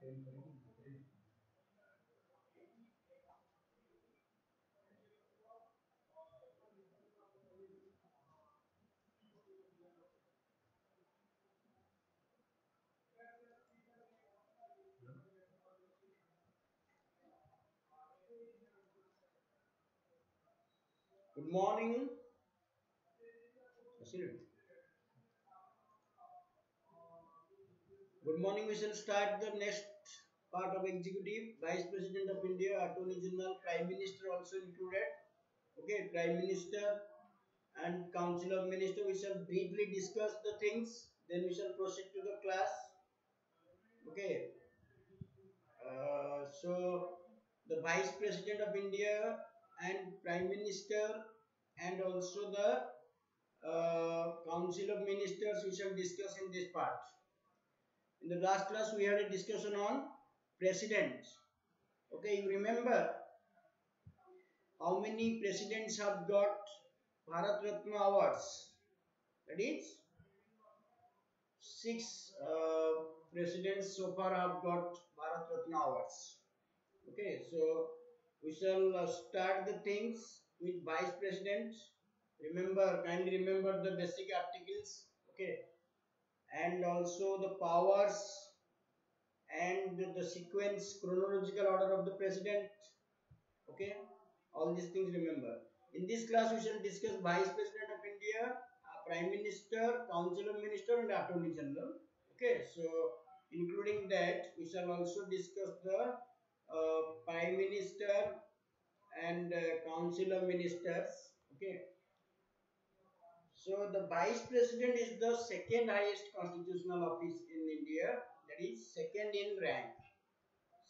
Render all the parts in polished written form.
Good morning. Good morning. We shall start the next part of executive. Vice President of India, Attorney General, Prime Minister also included. Okay, Prime Minister and Council of Ministers. We shall briefly discuss the things. Then we shall proceed to the class. Okay. So the Vice President of India and Prime Minister and also the Council of Ministers we shall discuss in this part. In the last class we had a discussion on President. Okay, you remember how many presidents have got Bharat Ratna awards? That is 6 presidents so far have got Bharat Ratna awards. Okay, so we shall start the things with Vice President. Kindly remember the basic articles. Okay, and also the powers and the sequence, chronological order of the President. Okay, all these things remember. In this class, we shall discuss Vice President of India, Prime Minister, Council of Ministers, and Attorney General. Okay, so including that, we shall also discuss the Prime Minister and Council of Ministers. Okay, so the Vice President is the second highest constitutional office in India. That is second in rank.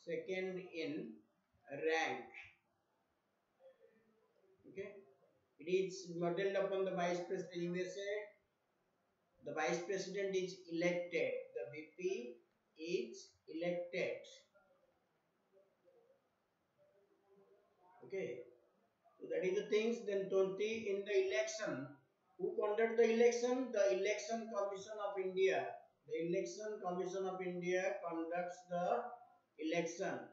Second in rank. Okay, it is modeled upon the Vice President. USA, the Vice President is elected. The VP is elected. Okay, so that is the things. Then 20 in the election. Who conduct the election? The Election Commission of India. The Election Commission of India conducts the election.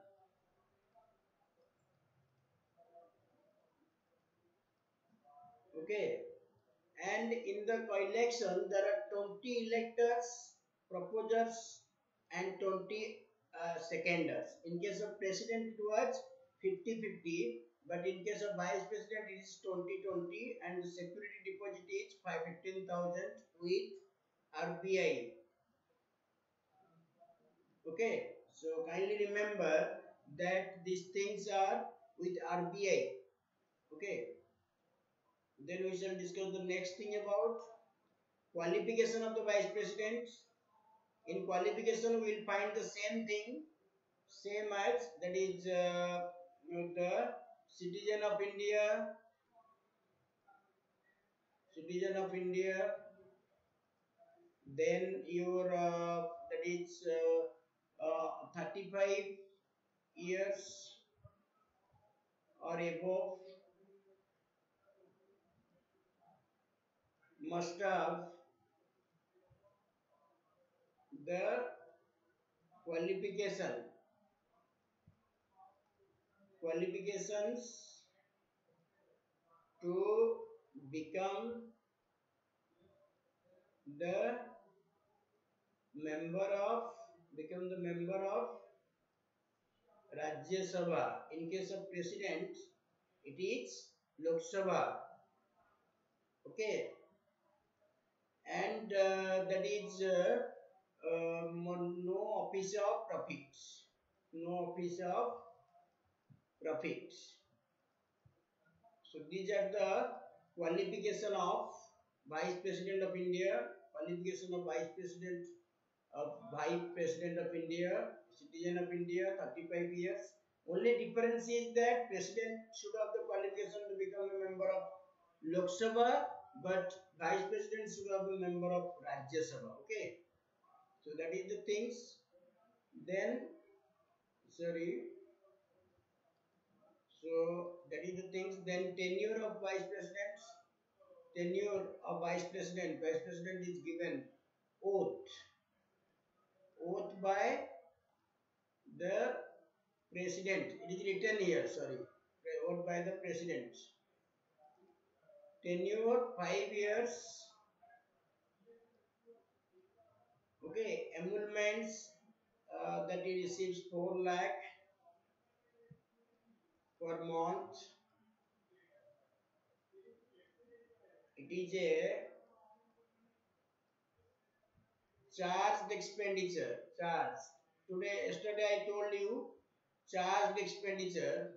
Okay, and in the election there are 20 electors, proposers, and 20 seconders. In case of president it was 50-50, but in case of vice president it is 20-20, and the security deposit is 15,000 with RBI. Okay, so kindly remember that these things are with RBI. Okay, then we shall discuss the next thing about qualification of the vice president. In qualification we will find the same thing, same as that is the citizen of India, then your that is 35 years or above must have the qualifications to become the member of Rajya Sabha. In case of president it is Lok Sabha. Okay, and that is no office of profits. So these are the qualification of Vice President of India, qualification of Vice President of India, citizen of India, 35 years. Only difference is that President should have the qualification to become a member of Lok Sabha, but Vice President should have a member of Rajya Sabha. Okay, so that is the things. Then, so that is the things. Then tenure of Vice President. Vice President is given oath by the president. It is written here, sorry, vote by the president. Tenure 5 years. Okay, emoluments that he receives 4 lakh per month. It is a charged expenditure. Charged. Yesterday I told you charged expenditure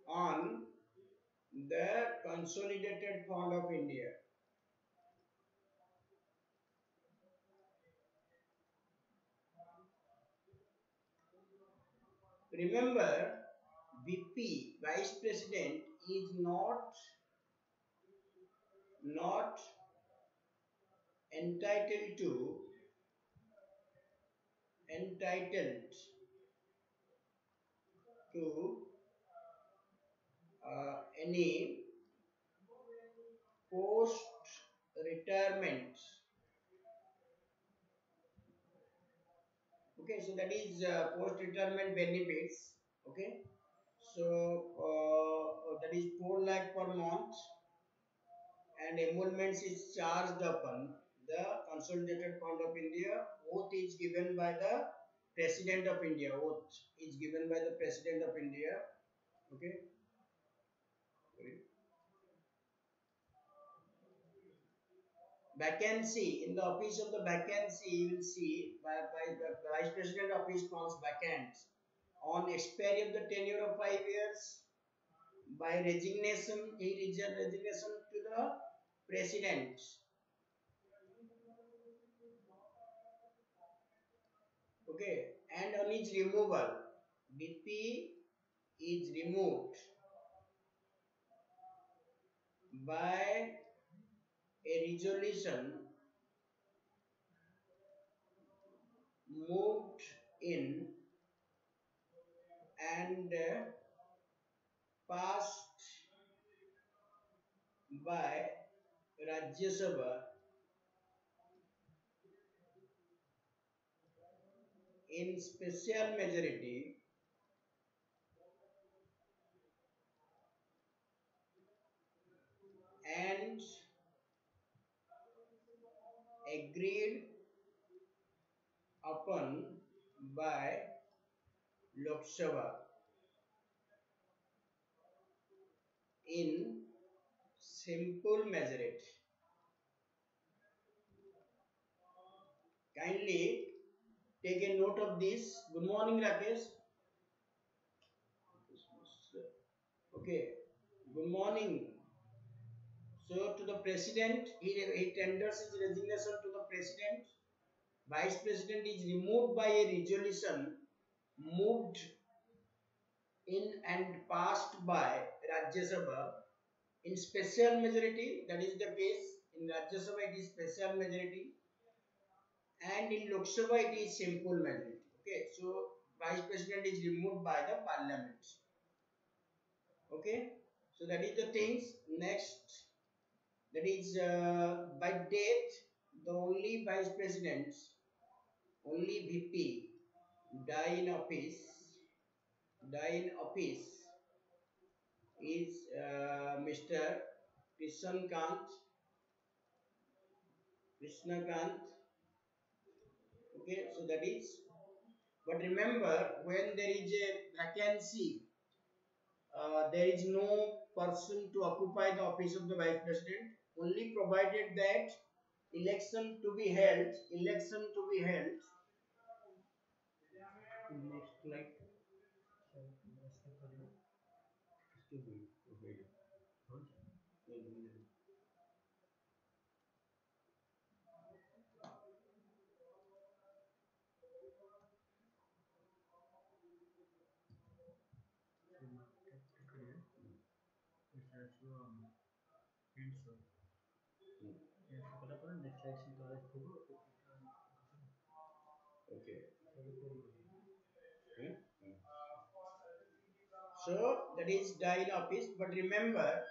on the Consolidated Fund of India. Remember, VP, Vice President, is not entitled to any post retirement. Okay, so that is post retirement benefits. Okay, so that is 4 lakh per month, and emoluments is charged upon the Consolidated Fund of India. Oath is given by the President of India. Oath is given by the President of India. Okay. Vacancy, in the office of the vacancy, you will see by the Vice President office falls vacant on expiry of the tenure of 5 years. By resignation, he resignation to the President. Okay, and on its removal, BP is removed by a resolution moved in and passed by Rajya Sabha in special majority and agreed upon by Lok Sabha in simple majority. Kindly take a note of this. Good morning, Rakesh. Okay. Good morning. So to the president, he tenders his resignation to the president. Vice president is removed by a resolution moved in and passed by Rajya Sabha in special majority. That is the case. In Rajya Sabha it is special majority, and in Lok Sabha it is simple majority. Okay, so vice president is removed by the parliament. Okay, so that is the things. Next, that is by death, the only vice presidents, only VP die in office. Die in office is Mr. Krishnakant. Okay, so that is. But remember, when there is a vacancy, there is no person to occupy the office of the vice president. Only provided that election to be held. Next slide. Okay. So that is die in office. But remember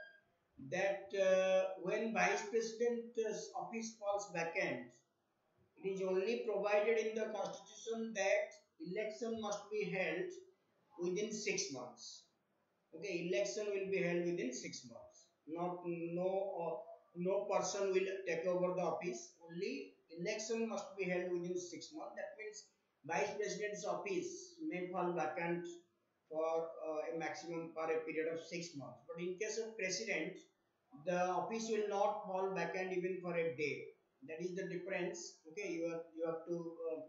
that when vice president's office falls vacant, It is only provided in the constitution that election must be held within 6 months. Okay, election will be held within 6 months. Not no person will take over the office. Only election must be held within 6 months. That means vice president's office may fall vacant for a maximum for a period of 6 months. But in case of president, the office will not fall vacant even for a day. That is the difference. Okay, you have to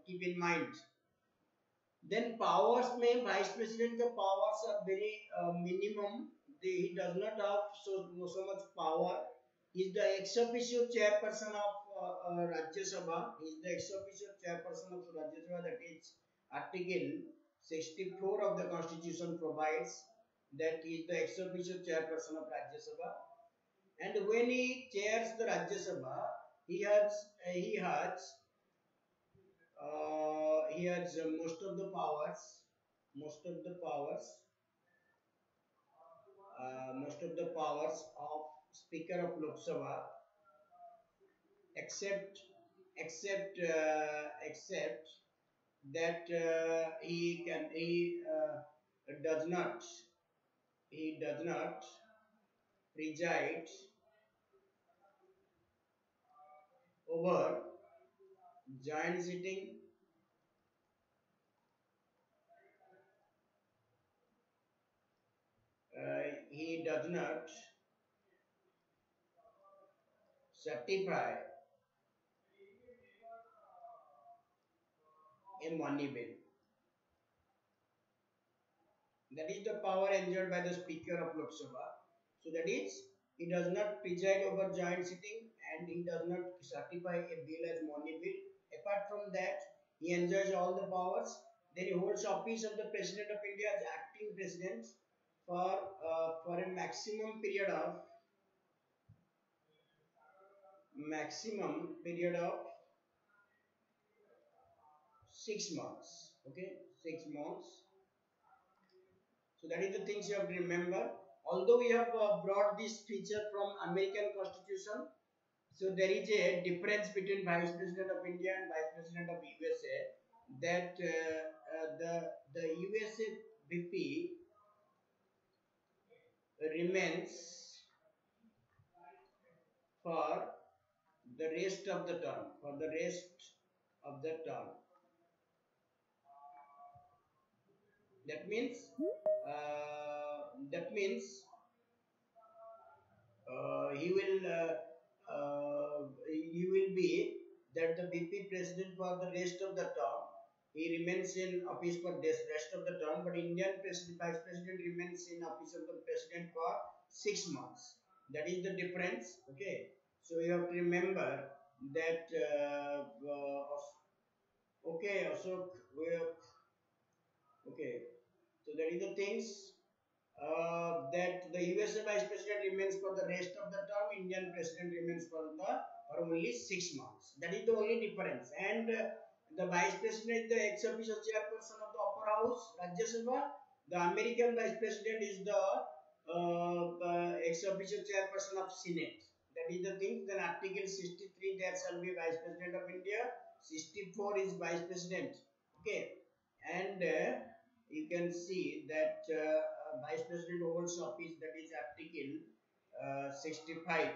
keep in mind. Then powers may vice president the powers are very minimum. He does not have so much power. He is the ex officio chairperson of Rajya Sabha. He is the ex officio chairperson of Rajya Sabha. That is Article 64 of the Constitution provides that he is the ex officio chairperson of Rajya Sabha. And when he chairs the Rajya Sabha, he has most of the powers, most of the powers of Speaker of Lok Sabha, except except that does not he does not preside over joint sitting. He does not certify a money bill. That is the power enjoyed by the Speaker of Lok Sabha. So that is, he does not preside over joint sitting and he does not certify a bill as money bill. Apart from that, he enjoys all the powers. Then he holds office of the President of India as acting president for a maximum period of 6 months. Okay, 6 months. So that is the things you have to remember. Although we have brought this feature from American Constitution, so there is a difference between Vice President of India and Vice President of USA. That the USA VP remains for the rest of the term. For the rest of the term. That means that means he will be that the BP president for the rest of the term. He remains in office for this rest of the term, but Indian president, vice president remains in office of the president for 6 months. That is the difference. Okay, so you have to remember that. Okay, Ashok, okay. So that is the things that the USA Vice President remains for the rest of the term, Indian President remains for only 6 months. That is the only difference. And the Vice President is the ex officio chairperson of the Upper House, Rajya Sabha. The American Vice President is the ex officio chairperson of Senate. That is the thing. Then Article 63 there shall be Vice President of India. 64 is Vice President. Okay, and you can see that Vice President holds office, that is Article 65.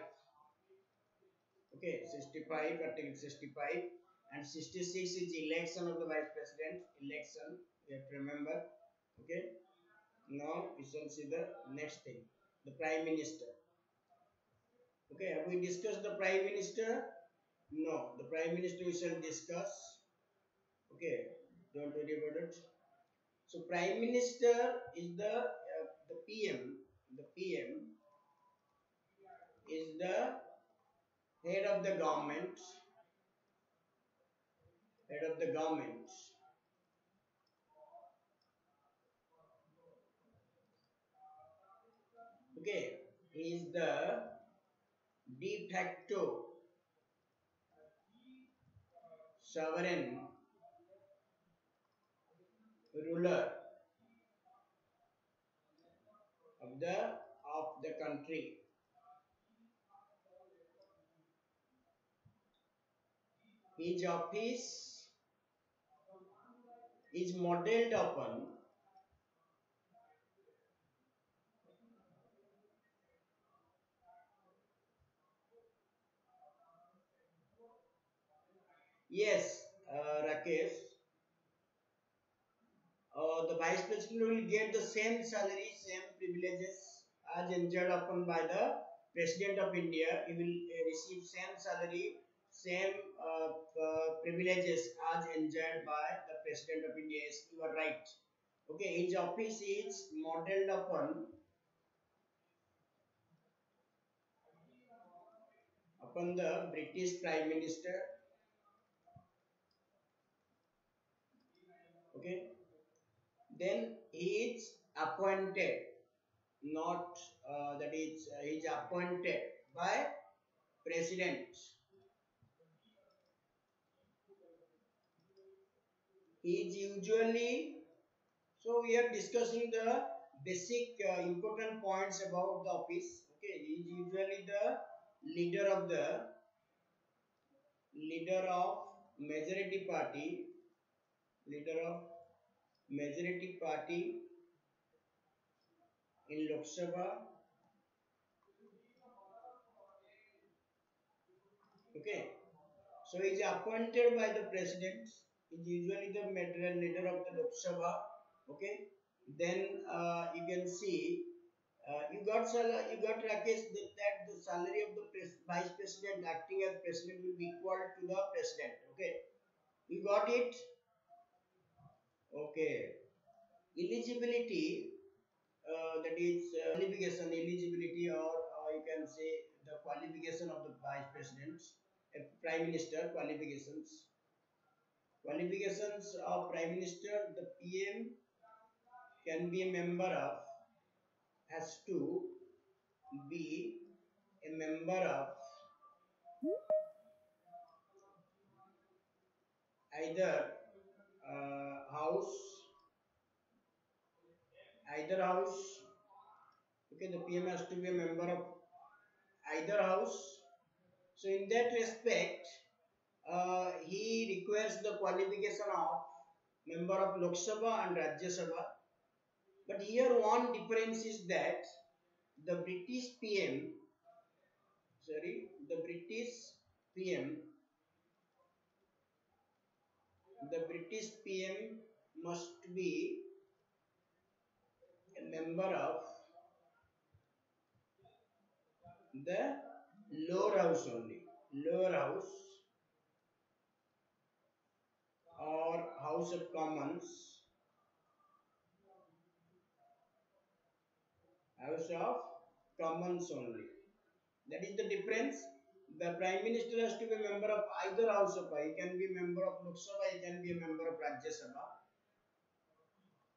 Okay, 65, Article 65, and 66 is election of the Vice President. Election, you have to remember. Okay, now we shall see the next thing, the Prime Minister. Okay, have we discussed the Prime Minister? No, the Prime Minister we shall discuss. Okay, don't worry about it. So Prime Minister is the PM. The PM is the head of the government. Head of the government. Okay, he is the de facto sovereign ruler of the country. his office is modeled upon yes, Rakesh, the vice president will get the same salary, same privileges as enjoyed upon by the president of India. He will receive same salary, same privileges as enjoyed by the president of India. Yes, you are right. Okay, his office is modeled upon the British Prime Minister. Okay, then he is appointed, not that is he is appointed by president. He is usually, so we are discussing the basic important points about the office. Okay, he is usually the leader of the leader of majority party, leader of majority party in Lok Sabha. Okay, so he is appointed by the president. He is usually the leader of the Lok Sabha. Okay, then you can see you got Rakesh that the salary of the vice president acting as president will be equal to the president. Okay, you got it. Okay, eligibility, that is qualification eligibility, or you can say the qualification of the vice president, prime minister qualifications of prime minister. The PM can be a member of, has to be a member of either house, either house. Okay, the PM has to be a member of either house. So in that respect, he requires the qualification of member of Lok Sabha and Rajya Sabha. But here one difference is that the British PM, the British PM, the British PM must be a member of the lower house only, lower house or House of Commons, House of Commons only. That is the difference. The Prime Minister has to be a member of either House of, he can be a member of Lok Sabha, he can be a member of Rajya Sabha.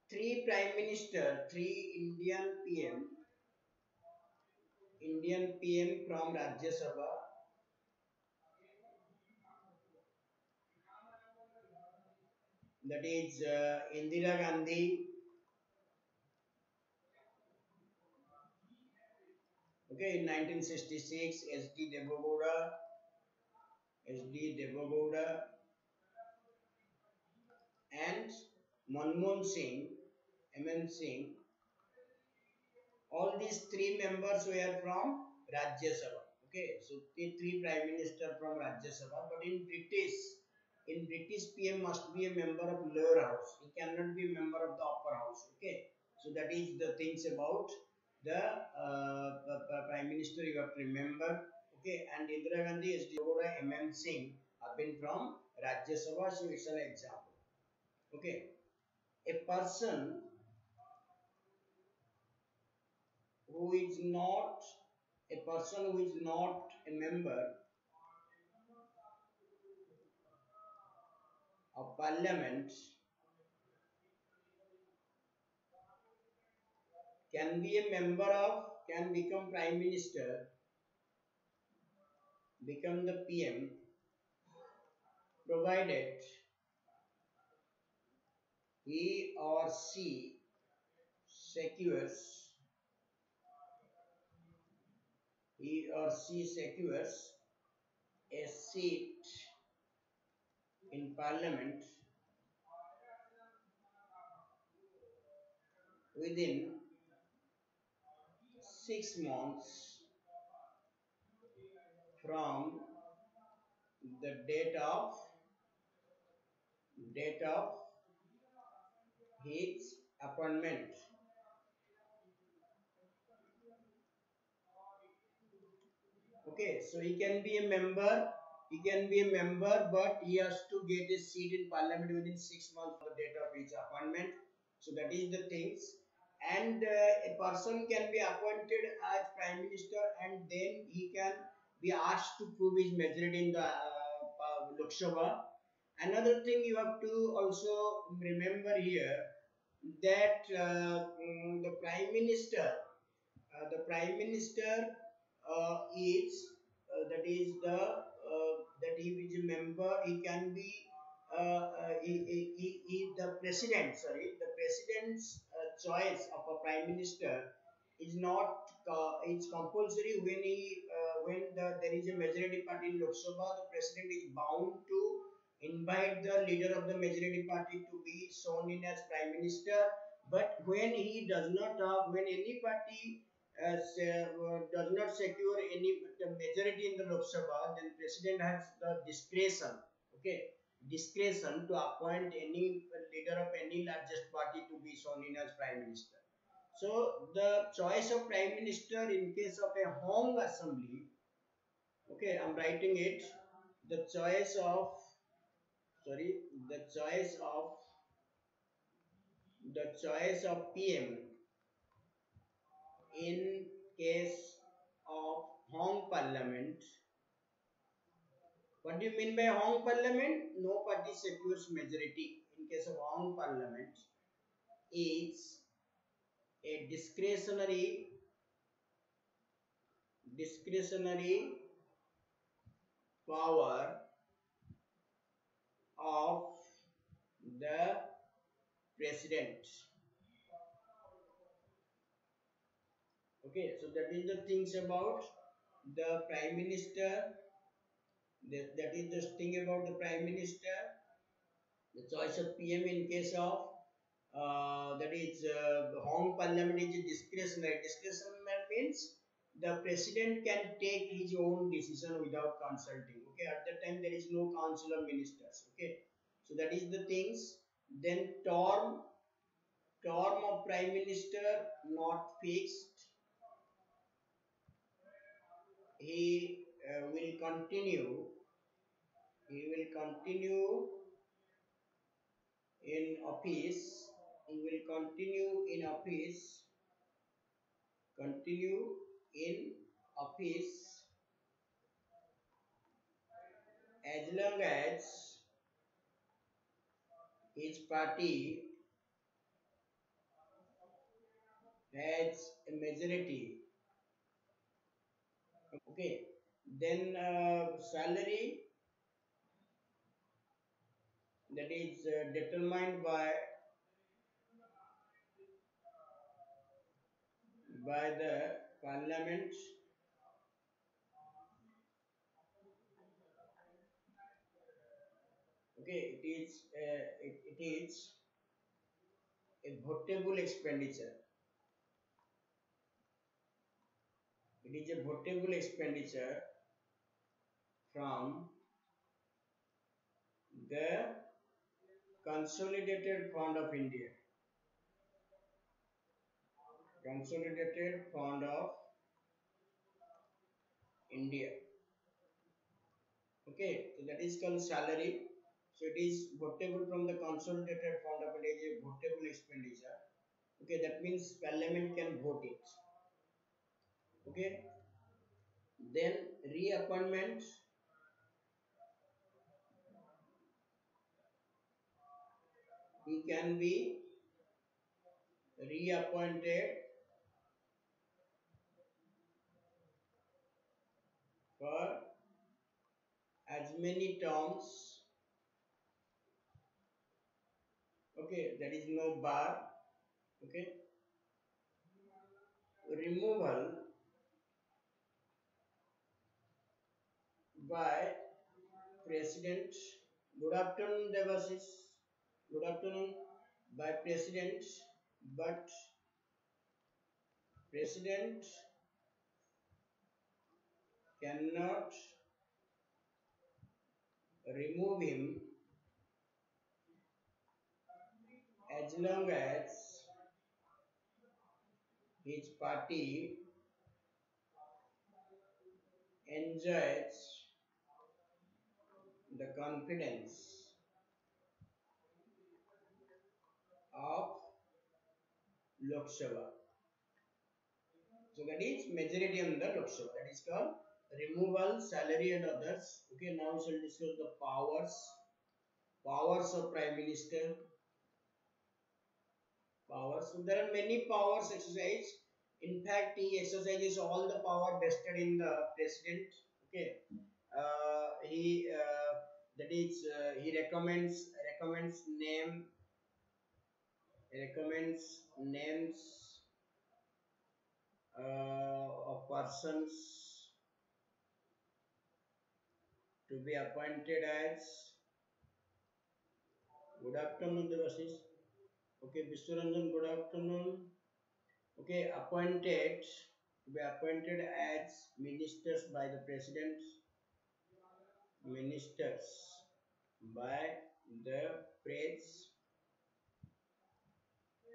Three Prime Minister, three Indian PM from Rajya Sabha, that is Indira Gandhi, okay, in 1966, SD Devagowda, and Manmohan Singh, MN Singh. All these three members were from Rajya Sabha. Okay, so the three prime minister from Rajya Sabha. But in British PM must be a member of lower house. He cannot be a member of the upper house. Okay, so that is the things about the prime minister you have to remember. Okay, and Indira Gandhi, S D Devagowda, MN Singh have been from Rajya Sabha. So it's an example. Okay, a person who is not a member of parliament can become prime minister, become the PM, provided he or she secures a seat in Parliament within 6 months from the date of his appointment. Okay, so he can be a member. He can be a member, but he has to get a seat in Parliament within 6 months from the date of his appointment. So that is the things. And a person can be appointed as Prime Minister, and then he can be asked to prove his majority in the Lok Sabha. Another thing you have to also remember here that the Prime Minister is that is the that he is a member. He can be the president. Sorry, the president's choice of a Prime Minister is not it's compulsory when there is a majority party in Lok Sabha. The president is bound to invite the leader of the majority party to be sworn in as Prime Minister. But when any party does not secure any the majority in the Lok Sabha, then president has the discretion, okay, discretion to appoint any leader of any largest party to be sworn in as Prime Minister. So the choice of Prime Minister in case of a hung assembly, okay, I'm writing it. The choice of sorry, the choice of PM in case of hung parliament. What do you mean by hung parliament? No party secures majority. In case of hung parliament, it's a discretionary power of the president. Okay, so that is the things about the Prime Minister. That is the thing about the Prime Minister. The choice of PM in case of that is home parliament is discretionary. Discretionary means the president can take his own decision without consulting. Okay, at that time there is no council of ministers. Okay, so that is the things. Then term of prime minister not fixed. He will continue. He will continue in office. He will continue in office as long as his party has a majority. Okay, then salary that is determined by the parliament. Okay, it is a votable expenditure. It is a votable expenditure from the Consolidated Fund of India. Consolidated Fund of India. Okay, so that is called salary. So it is votable from the Consolidated Fund of India, is a votable expenditure. Okay, that means Parliament can vote it. Okay, then reappointment. He can be reappointed for as many terms. Okay, there is no bar. Okay, removal by president Good afternoon, Devasis. Good afternoon. By President, but President cannot remove him as long as his party enjoys the confidence of Lok Sabha. So that is majority on the Lok Sabha. That is called removal, salary and others. Okay, now we shall discuss the powers. Powers of Prime Minister. Powers. So there are many powers exercised. In fact, he exercises all the power vested in the president. Okay. He recommends names of persons to be appointed as. Good afternoon, Devasis. Okay, Vishwaranjan, good afternoon. Okay, to be appointed as ministers by the president. Ministers by the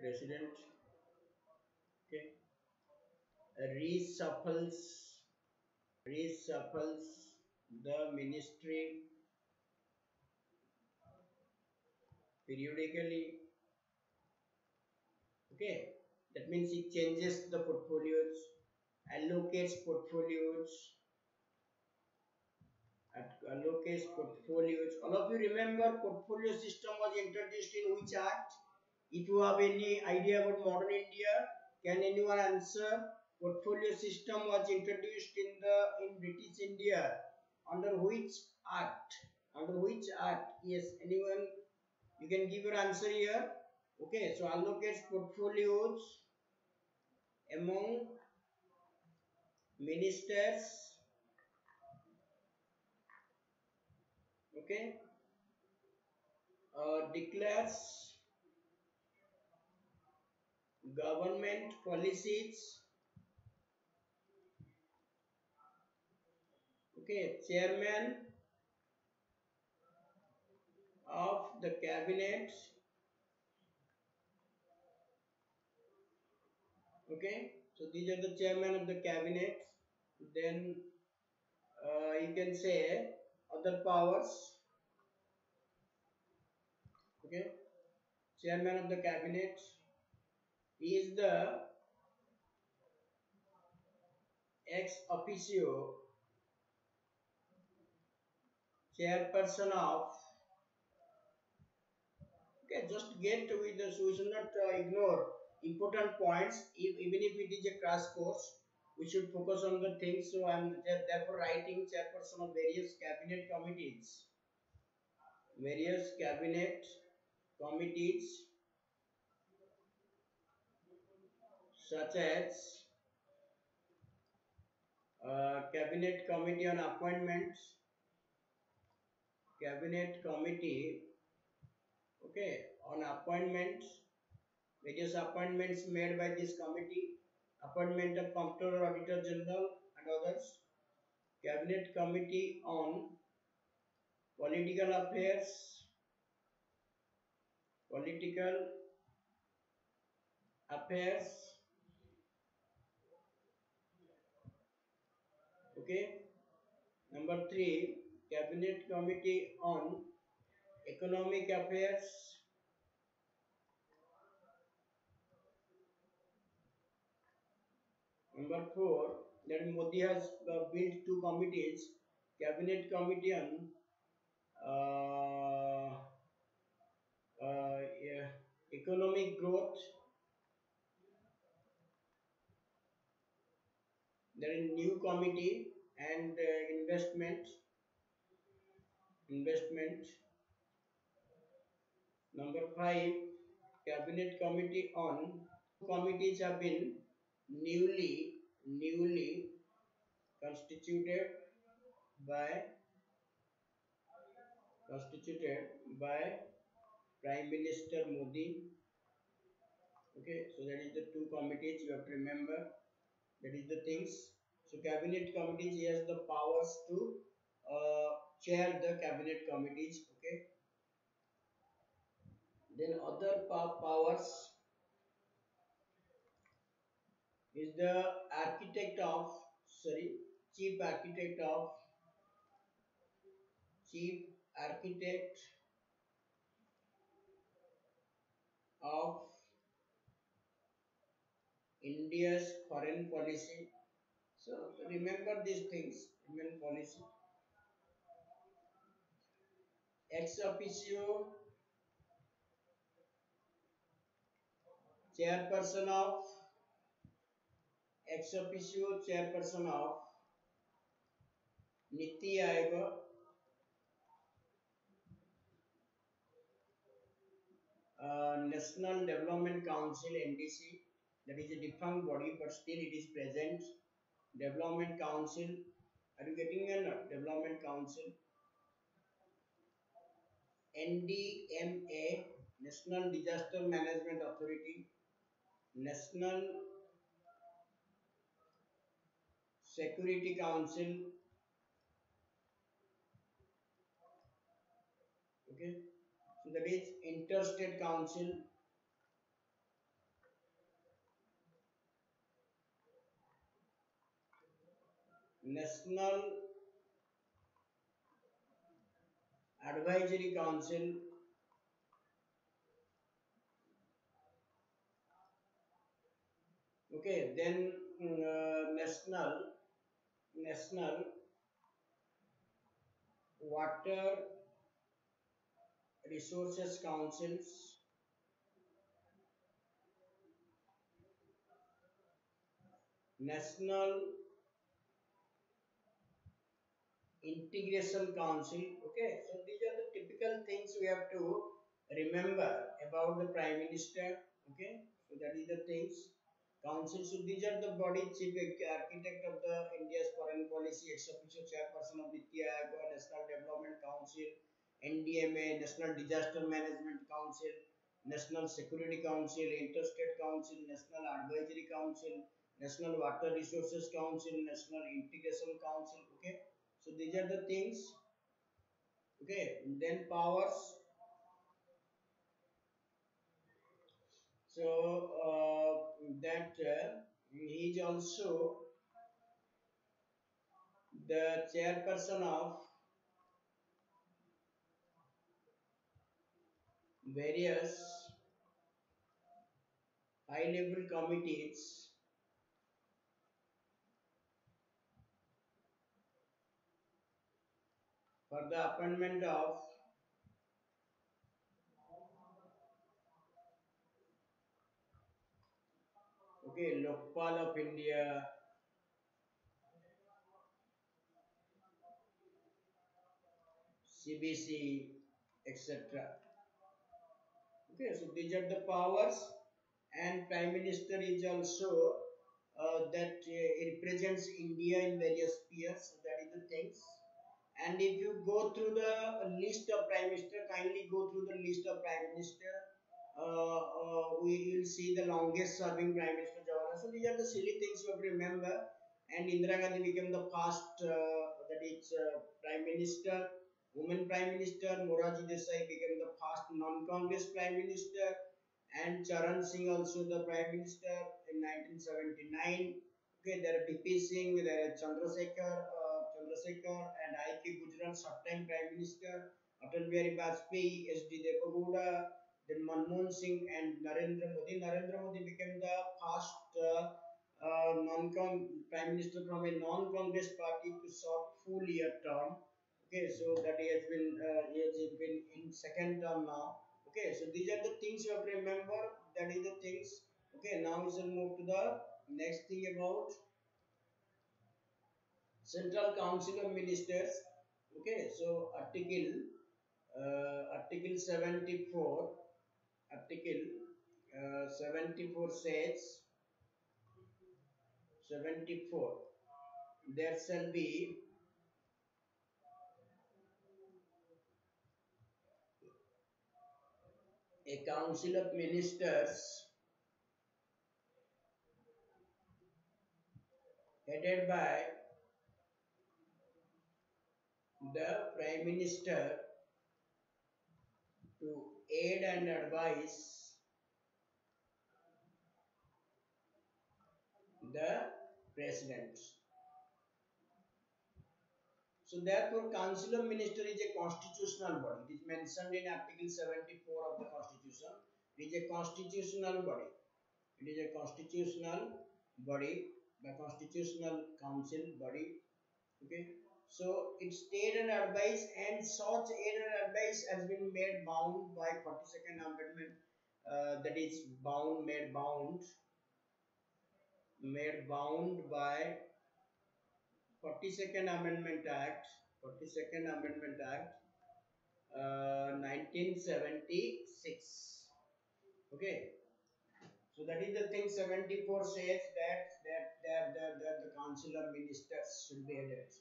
president. Okay, reshuffles reshuffles the ministry periodically. Okay, that means it changes the portfolios, allocates portfolios, allocates portfolios. All of you remember portfolio system was introduced in which act? If you have any idea about modern India, can anyone answer? Portfolio system was introduced in British India under which act? Under which act? Yes, anyone? You can give your answer here. Okay, so allocates portfolios among ministers. Okay, declares government policies. Okay, chairman of the cabinet. Okay, so these are the chairman of the cabinet. Then you can say other powers. Okay, chairman of the cabinet is the ex officio chairperson of. Okay, just get with this. We should not ignore important points. Even if it is a crash course, we should focus on the things. So I am therefore writing chairperson of various cabinet committees. Various cabinet committees such as cabinet committee on appointments, cabinet committee, okay, on appointments, various appointments made by this committee, appointment of comptroller, auditor general and others, cabinet committee on political affairs, political affairs, okay. Number 3, cabinet committee on economic affairs. Number 4, that Modi has built 2 committees, cabinet committee on uh, yeah, economic growth, there is new committee and investment. Number 5, cabinet committee on. Committees have been newly constituted by constituted by Prime Minister Modi. Okay, so that is the two committees you have to remember. That is the things. So cabinet committees, he has the powers to chair the cabinet committees. Okay. Then other powers is the architect of sorry chief architect of chief architect of India's foreign policy. So remember these things. Indian policy. Ex officio chairperson of ex officio chairperson of Niti Aayog, National Development Council (NDC). That is a defunct body, but still it is present. Development Council. Are you getting a Development Council? NDMA, National Disaster Management Authority, National Security Council. Okay, so that is Interstate Council, National Advisory Council, okay, then National Water Resources Councils, National Integration Council. Okay, so these are the typical things we have to remember about the Prime Minister. Okay, so that is the things. Council. So these are the body chief architect of the India's foreign policy, ex officio chairperson of Niti Aayog, National Development Council, NDMA, National Disaster Management Council, National Security Council, Interstate Council, National Advisory Council, National Water Resources Council, National Integration Council. Okay, so these are the things. Okay, then powers. So that he is also the chairperson of various high level committees for the appointment of Lokpal of India, CBC, etc. Okay, so these are the powers, and Prime Minister is also that represents India in various spheres. So that is the things. And if you go through the list of Prime Minister, kindly go through the list of Prime Minister. We will see the longest serving Prime Minister Jawaharlal. So these are the silly things you have to remember. And Indira Gandhi became the first, that is Prime Minister. Women Prime Minister Morarji Desai became the first non-Congress Prime Minister, and Charan Singh also the Prime Minister in 1979. Okay, there are BP Singh, there are Chandrasekhar and I.K. Gujral, short-time Prime Minister, Atal Bihari Vajpayee, S.D. Devagowda, then Manmohan Singh and Narendra Modi. Narendra Modi became the first Prime Minister from a non-Congress party to serve full year term. Okay, so that he has been in second term now. Okay, so these are the things you have to remember. That is the things. Okay, now we shall move to the next thing about Central Council of Ministers. Okay, so Article 74, Article 74 says 74. There shall be a council of ministers headed by the Prime Minister to aid and advise the President. So therefore, Council of Ministers is a constitutional body. It is mentioned in Article 74 of the Constitution. It is a constitutional body. It is a constitutional body, the constitutional council body. Okay. So its aid and advice, and such aid and advice has been made bound by 42nd Amendment. That is made bound by 42nd Amendment Act. 42nd Amendment Act, 1976. Okay. So that is the thing. 74 says that the Council of Ministers should be headed.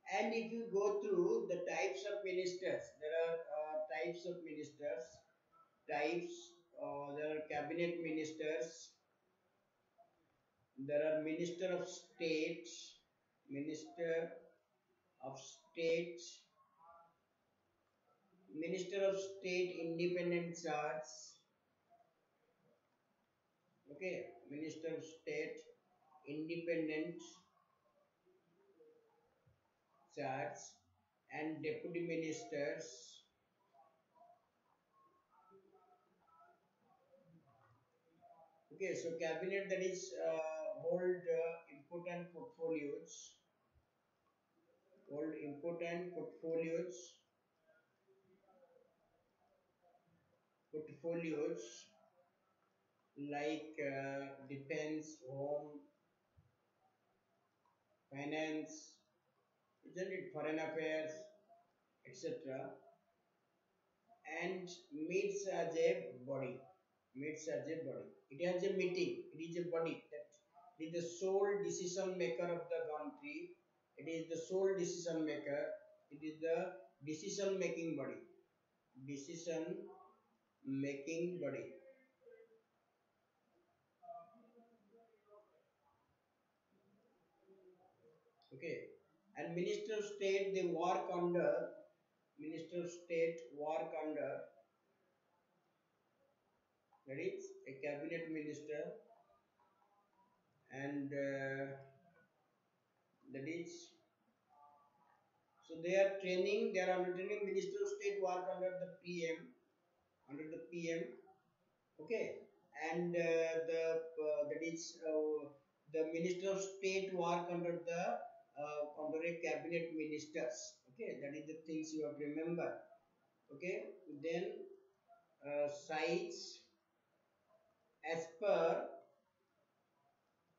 And if you go through the types of ministers, there are types of ministers. There are cabinet ministers. There are minister of state, minister of state, minister of state independent charge. Okay, minister of state independent charge, and deputy ministers. Okay, so cabinet, that is hold important portfolios like defense, home, finance, isn't it, foreign affairs, etc. And meets as a body. Meets as a body. It has a meeting. It is a body that is the sole decision maker of the country. It is the sole decision maker. It is the decision making body. Decision making body. Okay. And Minister of State, they work under, Minister of State work under, that is a cabinet minister, and that is, so they are under training. Minister of State work under the PM, okay, and that is the Minister of State work under a cabinet ministers. Okay, that is the things you have to remember. Okay, then sites as per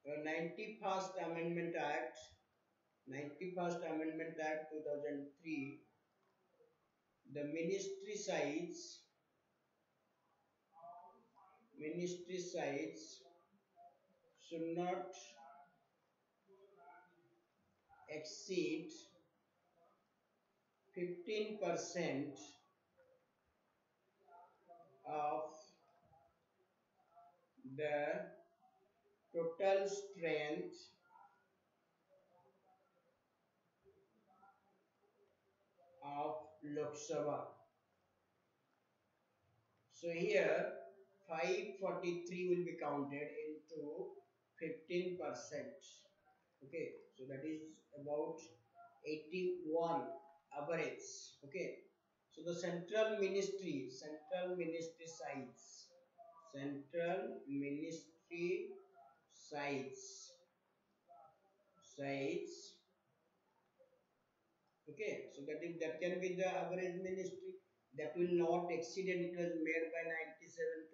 91st Amendment Act, 91st Amendment Act 2003, the ministry sites should not exceed 15% of the total strength of Lok Sabha. So here 543 will be counted into 15%. Okay, so that is about 81 average. Okay, so the central ministry sites. Okay, so that can be the average ministry that will not exceed, and it was made by 97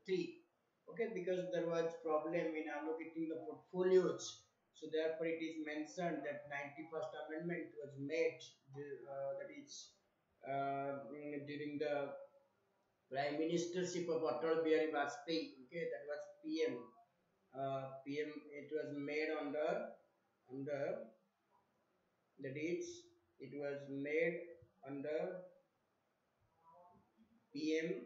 2003. Okay, because there was problem in allocating the portfolios, so therefore it is mentioned that 91st Amendment was made, that is during the Prime Ministership of Atal Bihari Vajpayee. Okay, that was PM. PM. It was made under that is, it was made under PM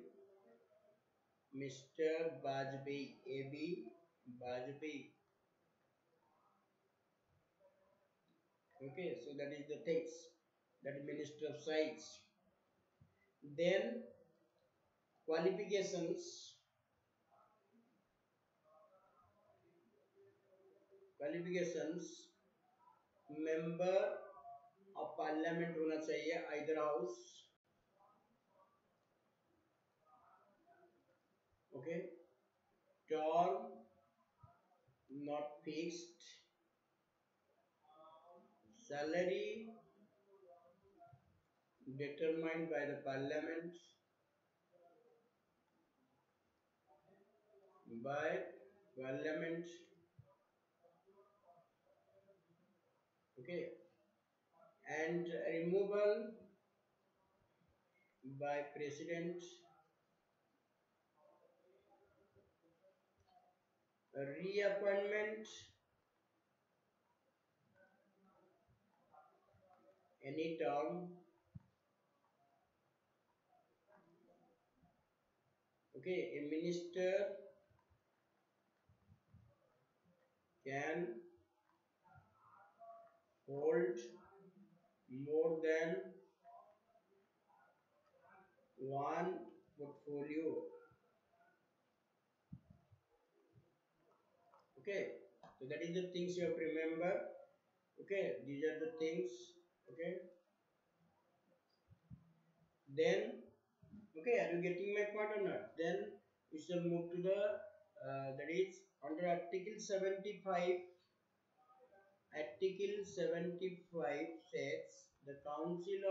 Mr. Bajpayee, A.B. Bajpayee. Okay, so that is the things, that is Minister of Science. Then qualifications, member of parliament होना चाहिए either house. Okay, term not fixed, salary determined by the parliament, okay, and removal by president, reappointment any term. Okay, a minister can hold more than one portfolio. Okay, so that is the things you have to remember. Okay, these are the things. Okay, then, okay, are you getting my point or not? Then we shall move to the that is under article 75. Article 75 says the council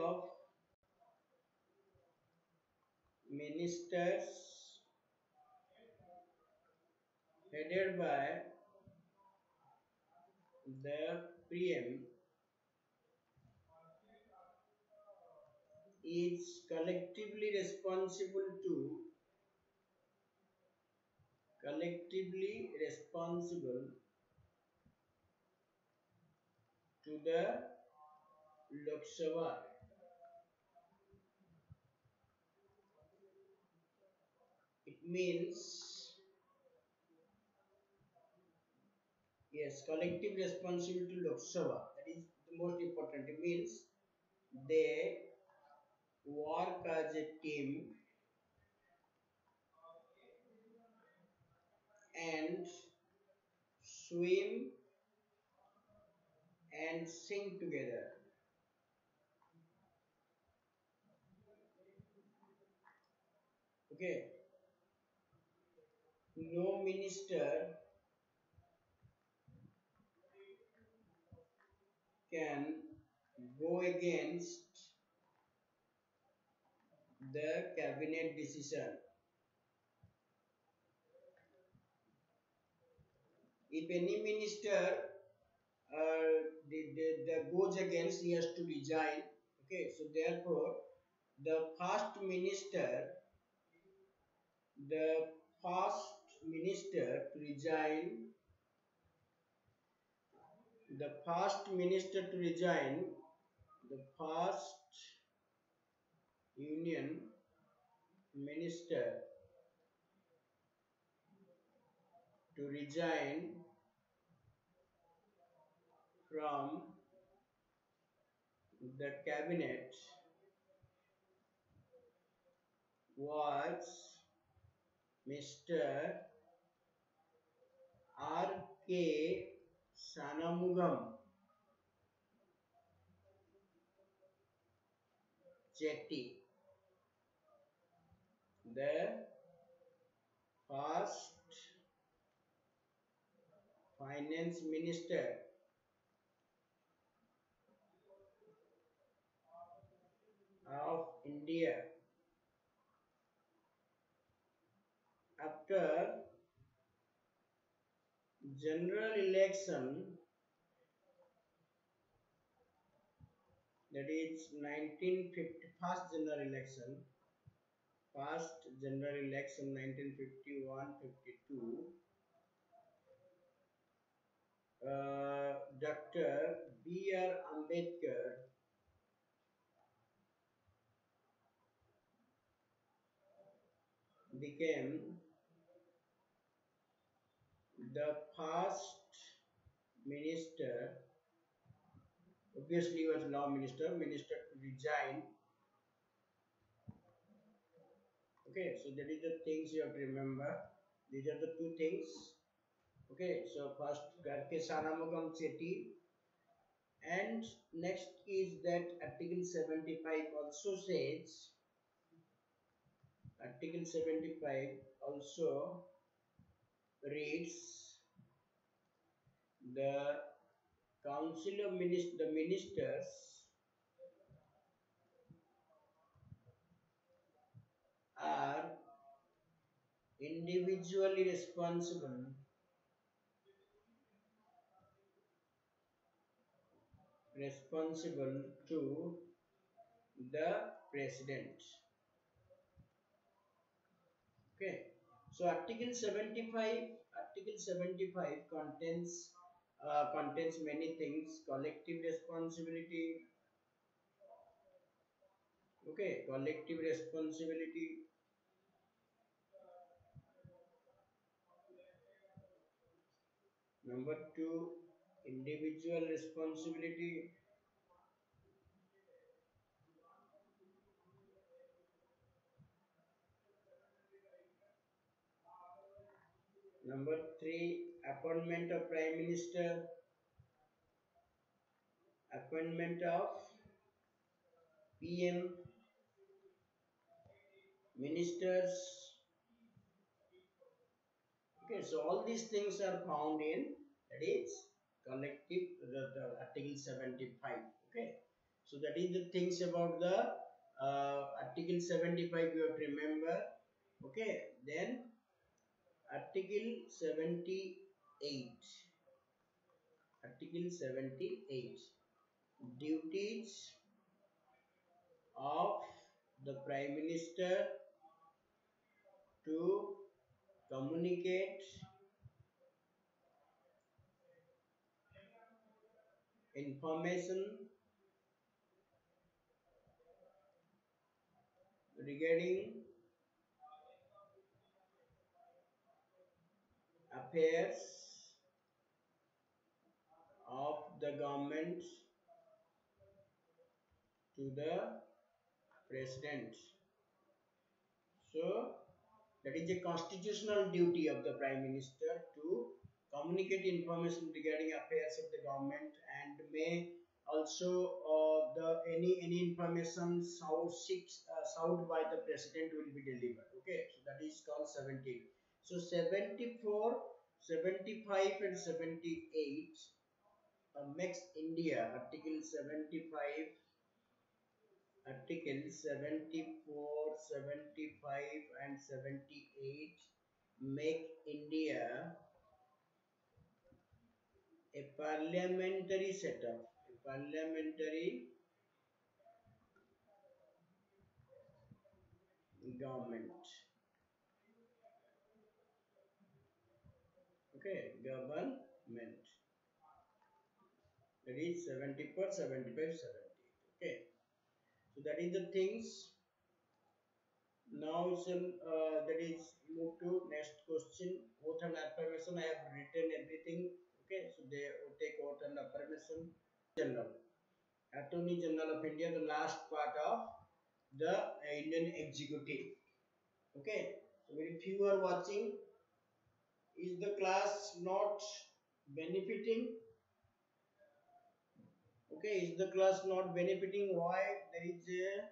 of ministers headed by the PM is collectively responsible to the Lok Sabha. It means, yes, collective responsibility to Lok Sabha. That is the most important. It means they work as a team and swim and sing together. Okay, no minister can go against the cabinet decision. If any minister goes against, he has to resign. Okay, so therefore, the first minister, the to resign, the first minister to resign, the first union minister to resign from the cabinet was Mr. R.K. Sanamugam Chetty, the first finance minister of India. After general election, that is 1950, first general election 1951-52, Dr. B.R. Ambedkar became the first minister, obviously he was law minister to resign. Okay, so that is the things you have to remember. These are the two things. Okay, so first Garke Sanamugam Chetty, and next is that Article 75 also says, Article 75 also reads, the Council of the ministers are individually responsible to the president. Okay, so Article 75 contains many things: collective responsibility. Okay, collective responsibility. Number two, individual responsibility. Number three, appointment of prime minister, appointment of PM, ministers. Okay, so all these things are found in, that is collective, the Article 75. Okay, so that is the things about the Article 75 you have to remember. Okay, then Article 78. Article 78. Duties of the Prime Minister to communicate information regarding affairs of the government to the president. So that is a constitutional duty of the Prime Minister to communicate information regarding affairs of the government, and may also the any information sought by the president will be delivered. Okay, so that is called 17. So 74, 75 and 78 makes India. Article 74, 75 and 78 make India a parliamentary setup, a parliamentary government. Okay, government. That is 74, 75, 78. Okay, so that is the things. Now that is move to next question. Oath and affirmation. I have written everything. Okay, so they take oath and affirmation. General, Attorney General of India, the last part of the Indian executive. Okay, so if you are watching, is the class not benefiting? Okay, is the class not benefiting? Why there is a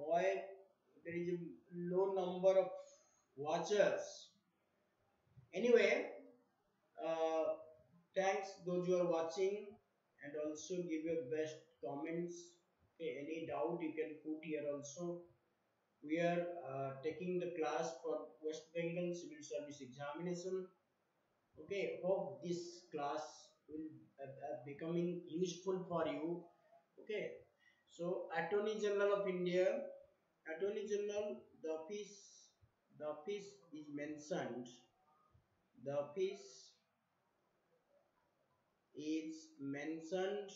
why there is a low number of watchers? Anyway, uh, thanks those who are watching, and also give your best comments. Okay, any doubt you can put here also. We are taking the class for West Bengal Civil Service Examination. Okay, hope this class will becoming useful for you. Okay, so Attorney General of India, Attorney General, the office is mentioned. The office is mentioned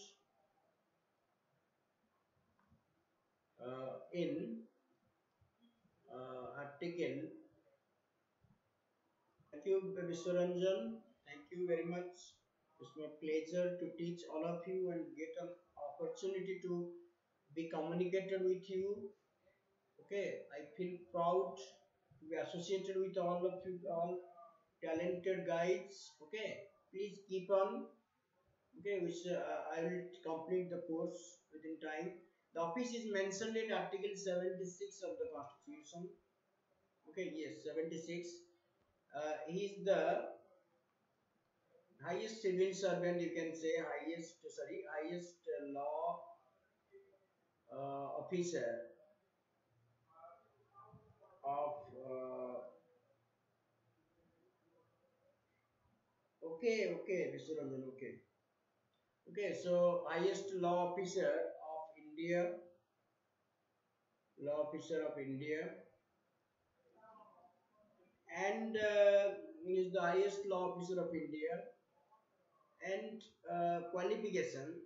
in article. Thank you, Mr. Ranjan. Thank you very much. It's my pleasure to teach all of you and get an opportunity to be communicated with you. Okay, I feel proud to be associated with all of you, all talented guides. Okay, please keep on. Okay, which I will complete the course within time. The office is mentioned in Article 76 of the Constitution. Okay, yes, 76. He is the highest civil servant, you can say, highest law officer of. Okay, Mr. Ranjan. Okay. So highest law officer of India, and is the highest law officer of India, and qualifications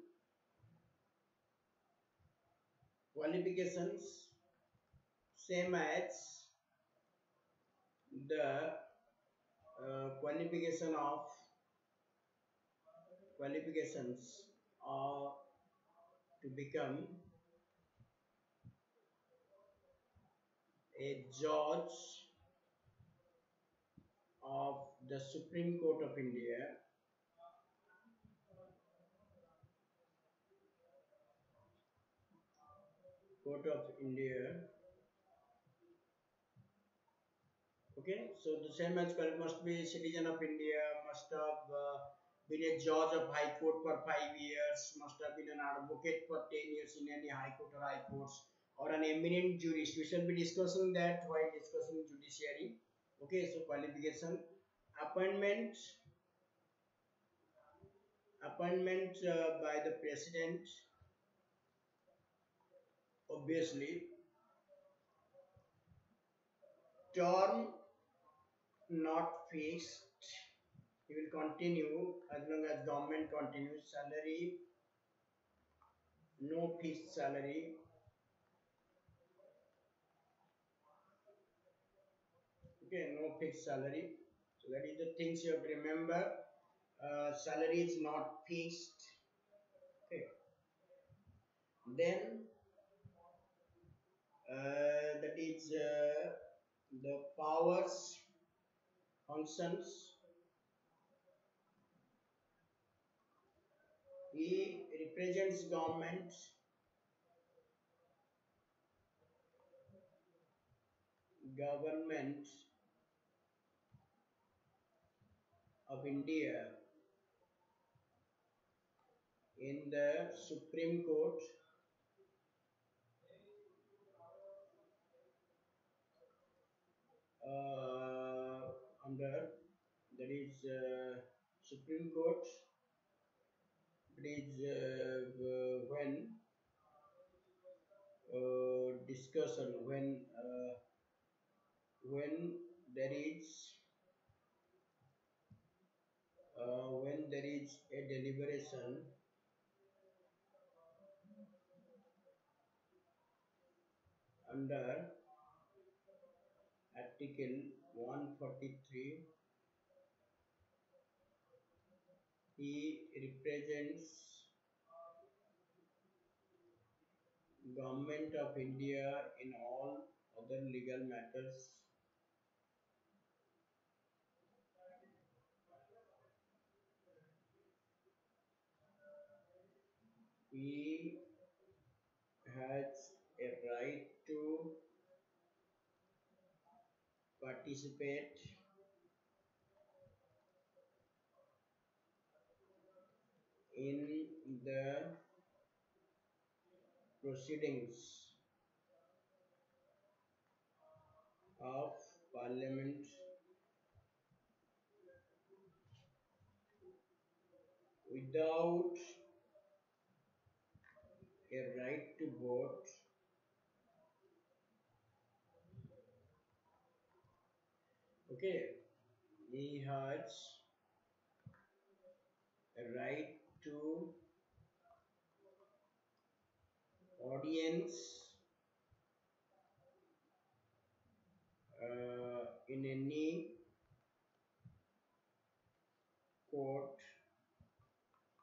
same as the qualifications are to become a judge of the Supreme Court of India. Okay, so the same as must be citizen of India, must have been a judge of High Court for 5 years, must have been an advocate for 10 years in any High Court or High Courts, or an eminent jurist. We shall be discussing that while discussing judiciary. Okay, so qualification, appointment, by the president, obviously, term not fixed. He will continue as long as government continues. Salary, no fixed salary. Okay, no fixed salary. So that is the things you have to remember. Salary is not fixed. Okay. Then that is the powers, functions. He represents government of India in the Supreme Court under, that is Supreme Court. It is when discussion, when there is a deliberation under Article 143, he represents Government of India in all other legal matters. He has a right to participate in the proceedings of Parliament without a right to vote. Okay, he has a right to audience in any court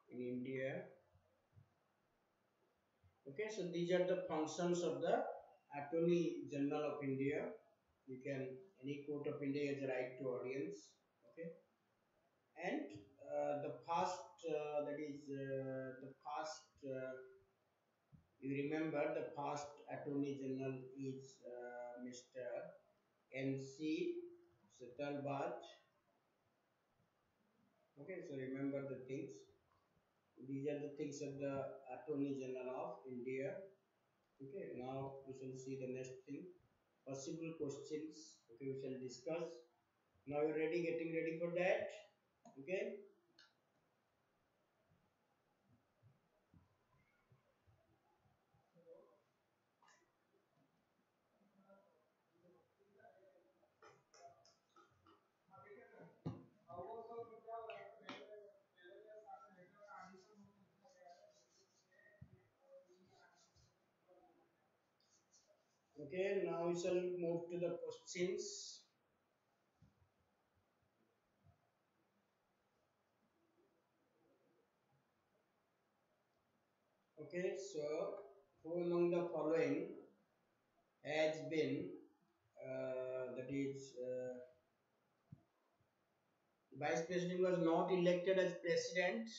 in India. Okay, so these are the functions of the Attorney General of India. You can, any court of India has a right to audience. Okay, and the past, that is the past. You remember the past Attorney General is Mr. N.C. Setalbaj. Okay, so remember the things. These are the things of the Attorney General of India. Okay, now we shall see the next thing. Possible questions. Okay, we shall discuss. Now you're ready, getting ready for that. Okay. Okay, now we shall move to the questions. Okay, so who among the following has been, that is, Vice President was not elected as President.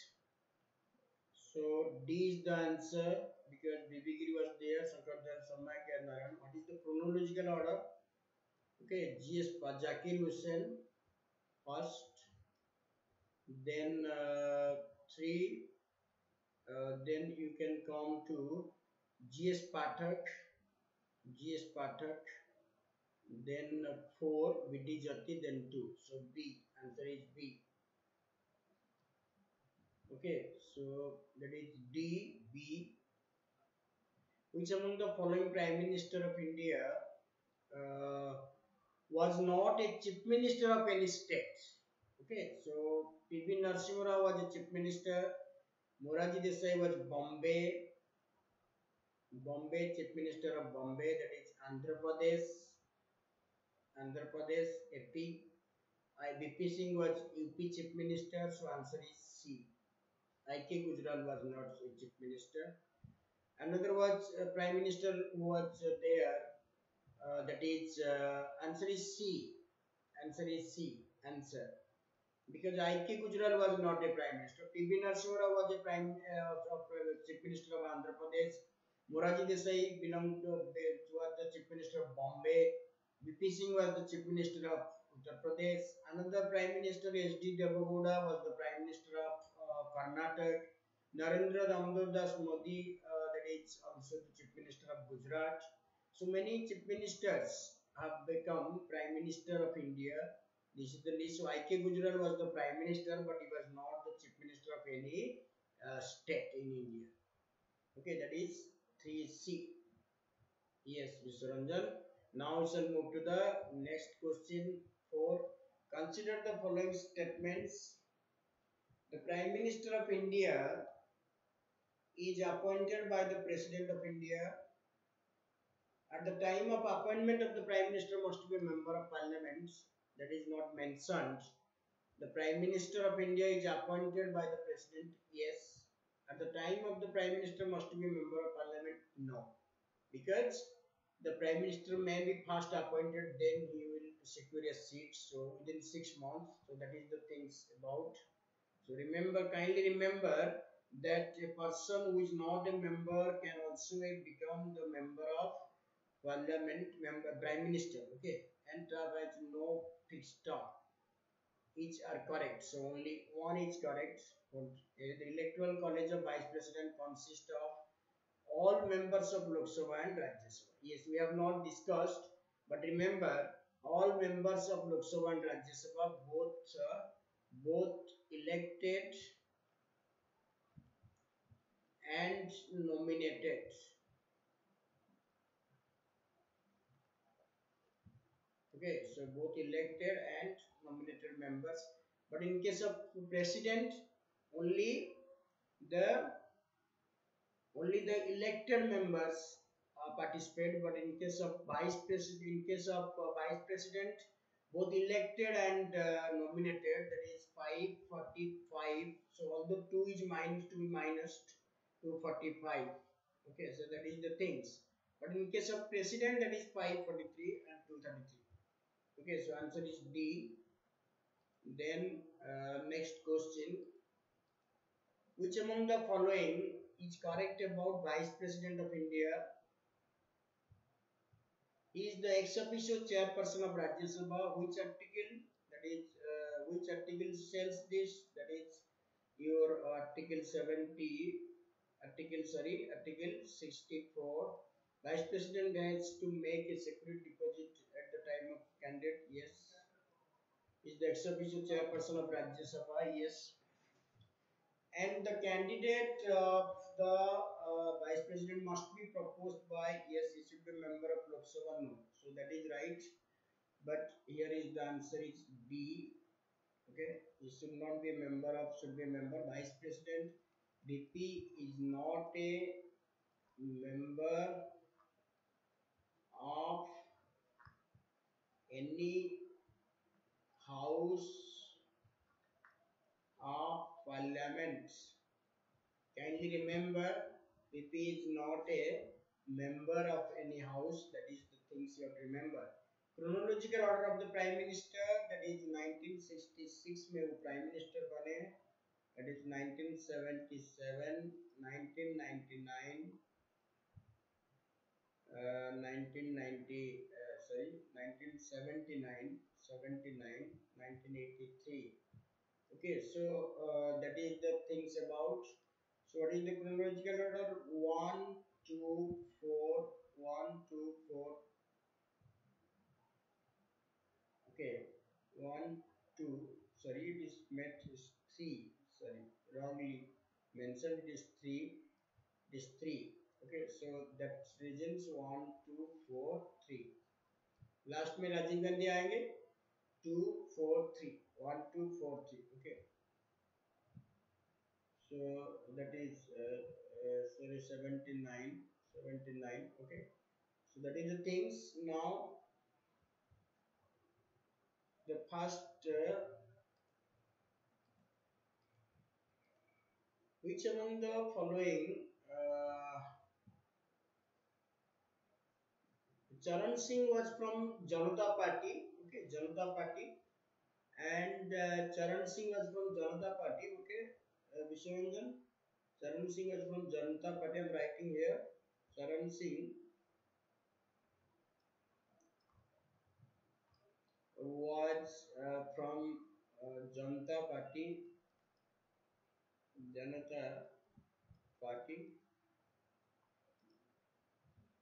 So D is the answer because BB Giri was there, Sakardar Sarmak and Naran. What is the chronological order? Okay, GS Zakir Hussain first, then 3, then you can come to GS Pathak, GS Pathak, then 4, VD Jati, then 2. So B, answer is B. Okay, so that is D, B. Which among the following Prime Minister of India uh, was not a Chief Minister of any state? Okay, so P.V. Narasimha Rao was a Chief Minister, Moraji Desai was Bombay Chief Minister of Bombay, that is Andhra Pradesh, AP. VP Singh was UP Chief Minister, so answer is C. I.K. Gujral was not a Chief Minister. Another was Prime Minister who was there, that is answer is C. Answer is C. Answer. Because I.K. Gujral was not a Prime Minister. P.V. Narasimha Rao was a Chief Minister of Andhra Pradesh. Moraji Desai belonged to was the Chief Minister of Bombay. VP Singh was the Chief Minister of Uttar Pradesh. Another Prime Minister, S.D. Devagowda, was the Prime Minister of Karnataka. Narendra Damodar Das Modi, that is also the Chief Minister of Gujarat. So many Chief Ministers have become Prime Minister of India. This is the list. So I.K. Gujral was the Prime Minister, but he was not the Chief Minister of any state in India. Okay, that is 3C. Yes, Mr. Ranjan. Now we shall move to the next question. 4. Consider the following statements. The Prime Minister of India is appointed by the President of India. At the time of appointment of the Prime Minister must be a member of Parliament. That is not mentioned. The Prime Minister of India is appointed by the President. Yes. At the time of the Prime Minister must be a member of Parliament. No. Because the Prime Minister may be first appointed, then he will secure a seat. So within 6 months. So that is the things about. So remember, kindly remember that a person who is not a member can also become the member of Parliament, member, Prime Minister. Okay, and has no fixed term. Each are correct, so only one is correct. The Electoral College of Vice President consists of all members of Lok Sabha and Rajya Sabha. Yes, we have not discussed, but remember, all members of Lok Sabha and Rajya Sabha both elected and nominated. Okay, so both elected and nominated members. But in case of president, only the elected members participate. But in case of vice president, both elected and nominated, that is 545. So although 2 is minus, to be minus 245. Okay, so that is the things. But in case of president, that is 543 and 233. Okay, so answer is D. Then next question: which among the following is correct about Vice President of India? He is the ex officio chairperson of Rajya Sabha. Which article? That is, which article says this? That is your article 70. Article 64. Vice President has to make a security deposit at the time of candidate. Yes. Is the ex officio chairperson of Rajya Sabha? Yes. And the candidate of the vice president must be proposed by, yes, he should be a member of Lok Sabha. No, so that is right, but here is the answer is B. Okay, he should not be a member of, should be a member. Vice president VP is not a member of any house of parliament. Kindly remember, PP is not a member of any house. That is the things you have to remember. Chronological order of the Prime Minister, that is 1966 में वो Prime Minister बने. That is 1977, 1999, 1990, 1979, 79, 1983. Okay, so that is the things about. So what is the chronological order? 1, 2, 4, 1, 2, 4. Okay, 1, 2. Sorry, it is met is 3. Sorry, wrongly mentioned. It is 3. It is 3. Okay, so that regions 1, 2, 4, 3. Last में राजीव गांधी आएंगे. 2, 4, 3. 1, 2, 4, 3. Okay. So that is sorry, 79. Okay, so that is the things. Now the first which among the following Charan Singh was from Janata Party. Okay, Janata Party, and Charan Singh was from Janata Party. Okay, Vishwanjan, Charan Singh was from Janata Party. I am writing here. Charan Singh was from Janata Party. Janata Party.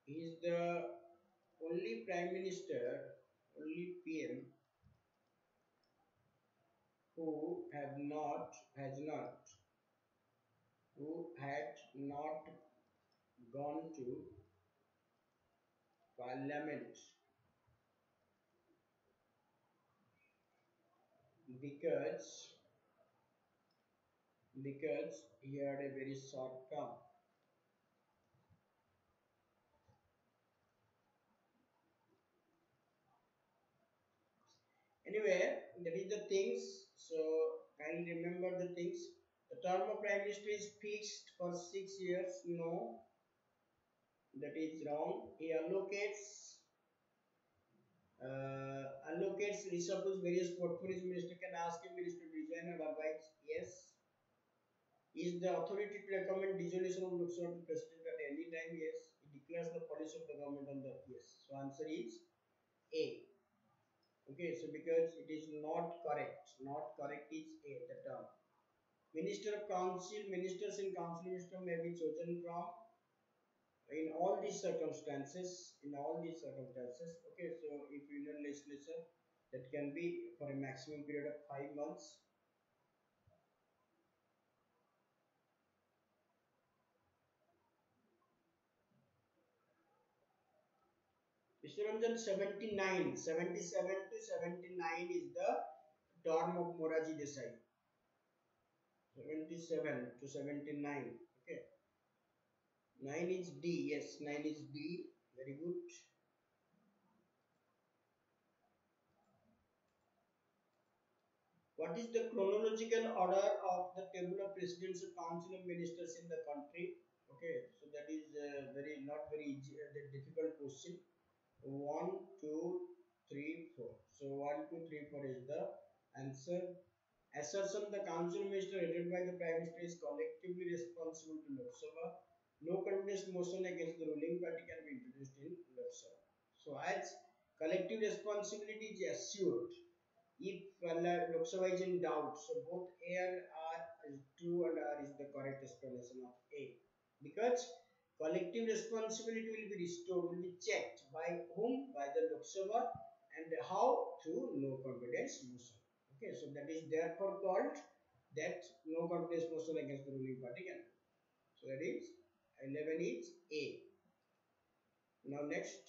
He is the only Prime Minister, only PM who had not gone to Parliament because he had a very short term. Anyway, that is the things. So kindly remember the things. The term of Prime Minister is fixed for 6 years. No, that is wrong. He allocates reshuffles various portfolios. Minister can ask him minister to resign or otherwise. Yes. Is the authority to recommend dissolution of Lok Sabha to President at any time? Yes. He declares the policy of the government on the. Yes. So answer is A. Okay, so because it is not correct is A, the term. Minister of Council, ministers in Council minister may be chosen from in all these circumstances. Okay, so if union legislature, that can be for a maximum period of 5 months. Vishwaranjan, 79, 77 to 79 is the term of Moraji Desai. 77 to 79. Okay. 9 is D. Yes, 9 is D. Very good. what is the chronological order of the table of presidents of council of ministers in the country? Okay, so that is very not very easy, the difficult question. 1, 2, 3, 4. So 1, 2, 3, 4 is the answer. Assertion: the council minister headed by the prime minister is collectively responsible to Lok Sabha. No confidence motion against the ruling party can be introduced in Lok Sabha. So as collective responsibility is assured if Lok Sabha is in doubt. So both A and R is true and R is the correct explanation of A. Because collective responsibility will be restored, will be checked by whom? By the Lok Sabha, and how? Through no confidence motion. Okay, so that is therefore called that no confidence motion against the ruling party can be. So that is 11 is A. Now next,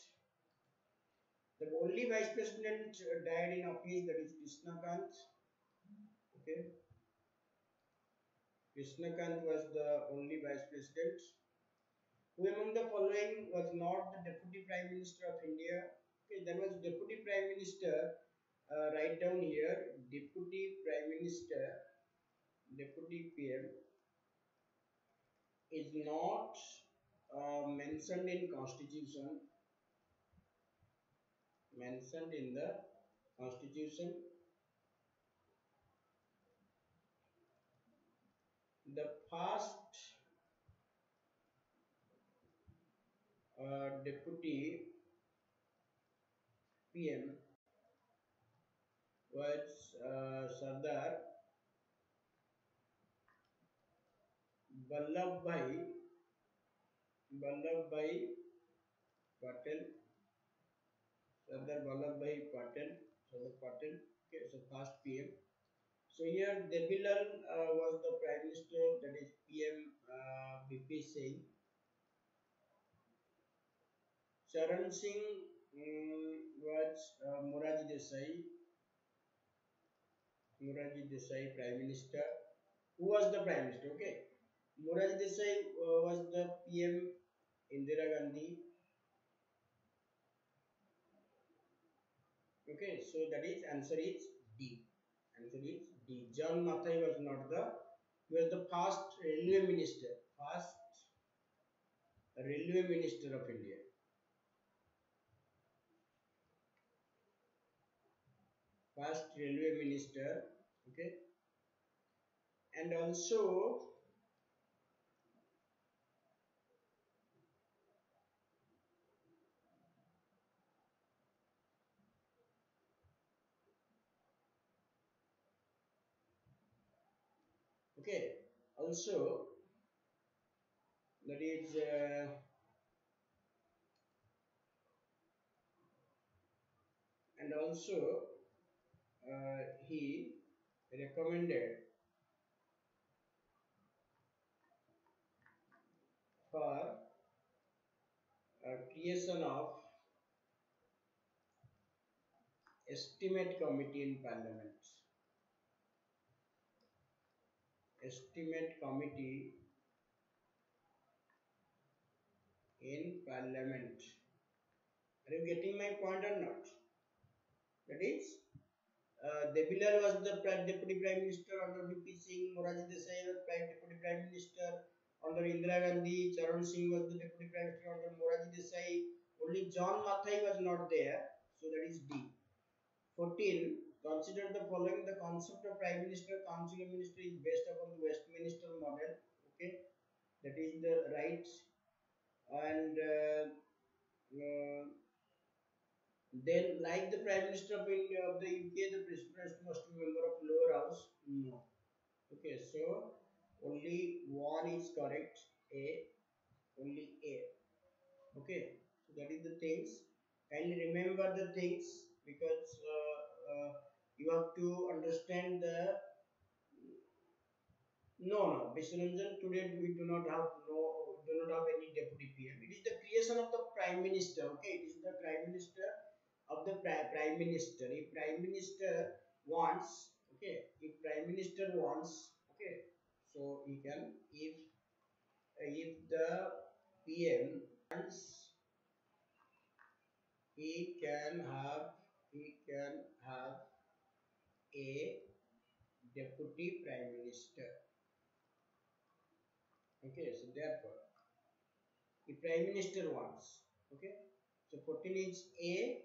the only vice president died in office, that is Krishnakant. Okay, Krishnakant was the only vice president. Who among the following was not the deputy prime minister of India? Okay, there was deputy prime minister. Write down here, deputy prime minister, deputy PM is not mentioned in constitution. Mentioned in the constitution. The first deputy PM was Sardar Vallabhbhai Patel. Sardar Vallabhbhai Patel. Sardar Patel. Okay, so first PM. So here Debilal was the prime minister, that is PM BP Singh. Charan Singh was Morarji Desai. Morarji Desai prime minister. Who was the prime minister? Okay, Morarji Desai was the PM Indira Gandhi. Okay, so that is answer is D. Answer is D. John Mathai was not the. He was the first railway minister. First railway minister of India. First railway minister. Okay, and also okay, also that is and also he recommended for creation of estimate committee in parliament. Estimate committee in parliament. Are you getting my point or not? That is, Debilal was the deputy prime minister under VP Singh. Morarji Desai was deputy prime minister under Indira Gandhi. Charan Singh was the deputy prime minister under Morarji Desai. Only John Mathai was not there. So that is D. 14. Consider the following. The concept of prime minister, council of minister is based upon the Westminster model. Okay, that is the right. And then, like the Prime Minister of India of the UK, the President must be member of lower house. No. Okay, so only one is correct. A, only A. Okay, so that is the things. Kindly remember the things, because you have to understand the. No, Vishwananjan, today we do not have any deputy PM. It is the creation of the Prime Minister. Okay, it is the Prime Minister of the Prime Minister. If Prime Minister wants, okay, if Prime Minister wants, okay, so he can, if the PM wants, he can have a Deputy Prime Minister. Okay, so therefore, the Prime Minister wants. Okay, so 14 is A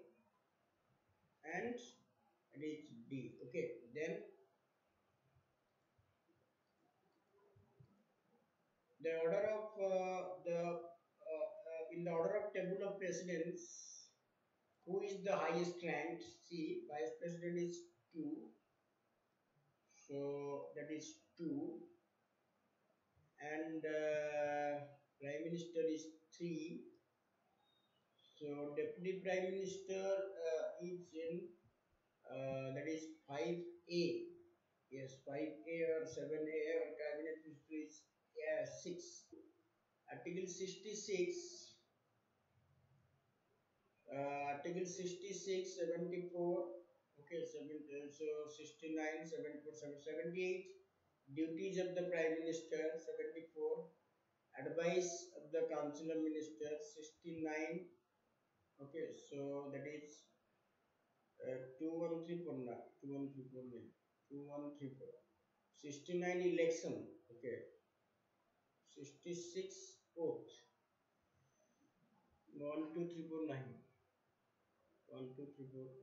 and it is D. Okay, then the order of in the order of table of precedence, who is the highest ranked? See, Vice President is 2, so that is 2, and Prime Minister is 3. So Deputy Prime Minister is in that is 5A. Yes, 5A or 7A or Cabinet Minister is 6. Article 66, Article 66, 74, okay, so 69, 74, 78, duties of the Prime Minister, 74, advice of the Council of Ministers, 69, okay, so that is 2134, 69 election, okay, 66 oath, 12349, 1234,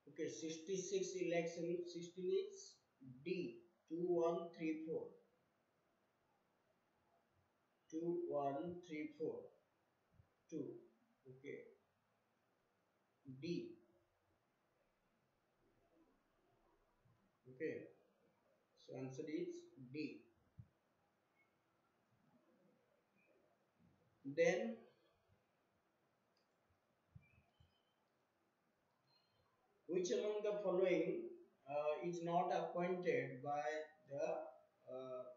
okay, 66 election, 16 is D, 2134, 2134, 2, okay, D, okay, so answer is D. Then which among the following is not appointed by the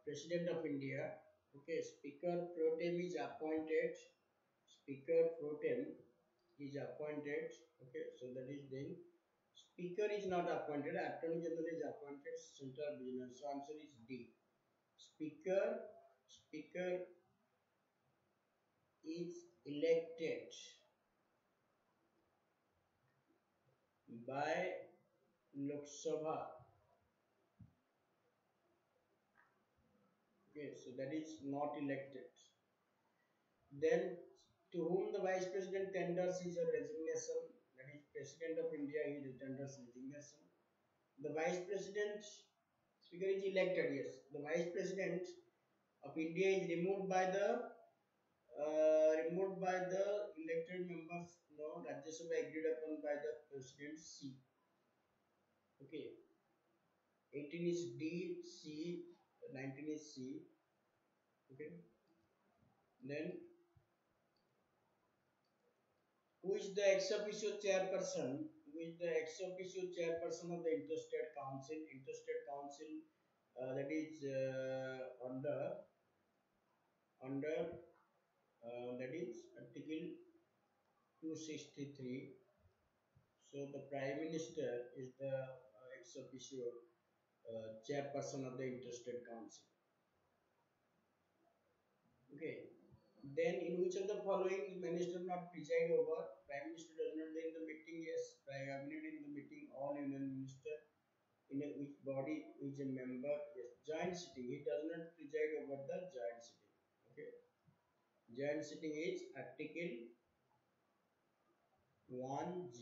President of India? Okay, Speaker Pro Tem is appointed. Speaker Pro Tem is appointed. Okay, so that is then. Speaker is not appointed. Attorney General is appointed. Central Business. So answer is D. Speaker is elected by Lok Sabha. Okay, so that is not elected. Then to whom the Vice President tenders his resignation, that is President of India, he tenders resignation. The Vice President, Speaker is elected, yes. The Vice President of India is removed by the elected members. No, Rajya Sabha agreed upon by the President C. Okay, 18 is D, C, 19 is C. Okay, then who is the ex officio chairperson? Who is the ex officio chairperson of the Interstate Council? Interstate Council, that is under that is Article 263. So the Prime Minister is the ex officio chairperson of the Interstate Council. Okay. Then in which of the following minister not preside over? Prime Minister does not in the meeting, yes. Cabinet in the meeting, all union minister in which body is a member, yes. Joint sitting, he does not preside over the joint sitting. Okay. Joint sitting is Article 108.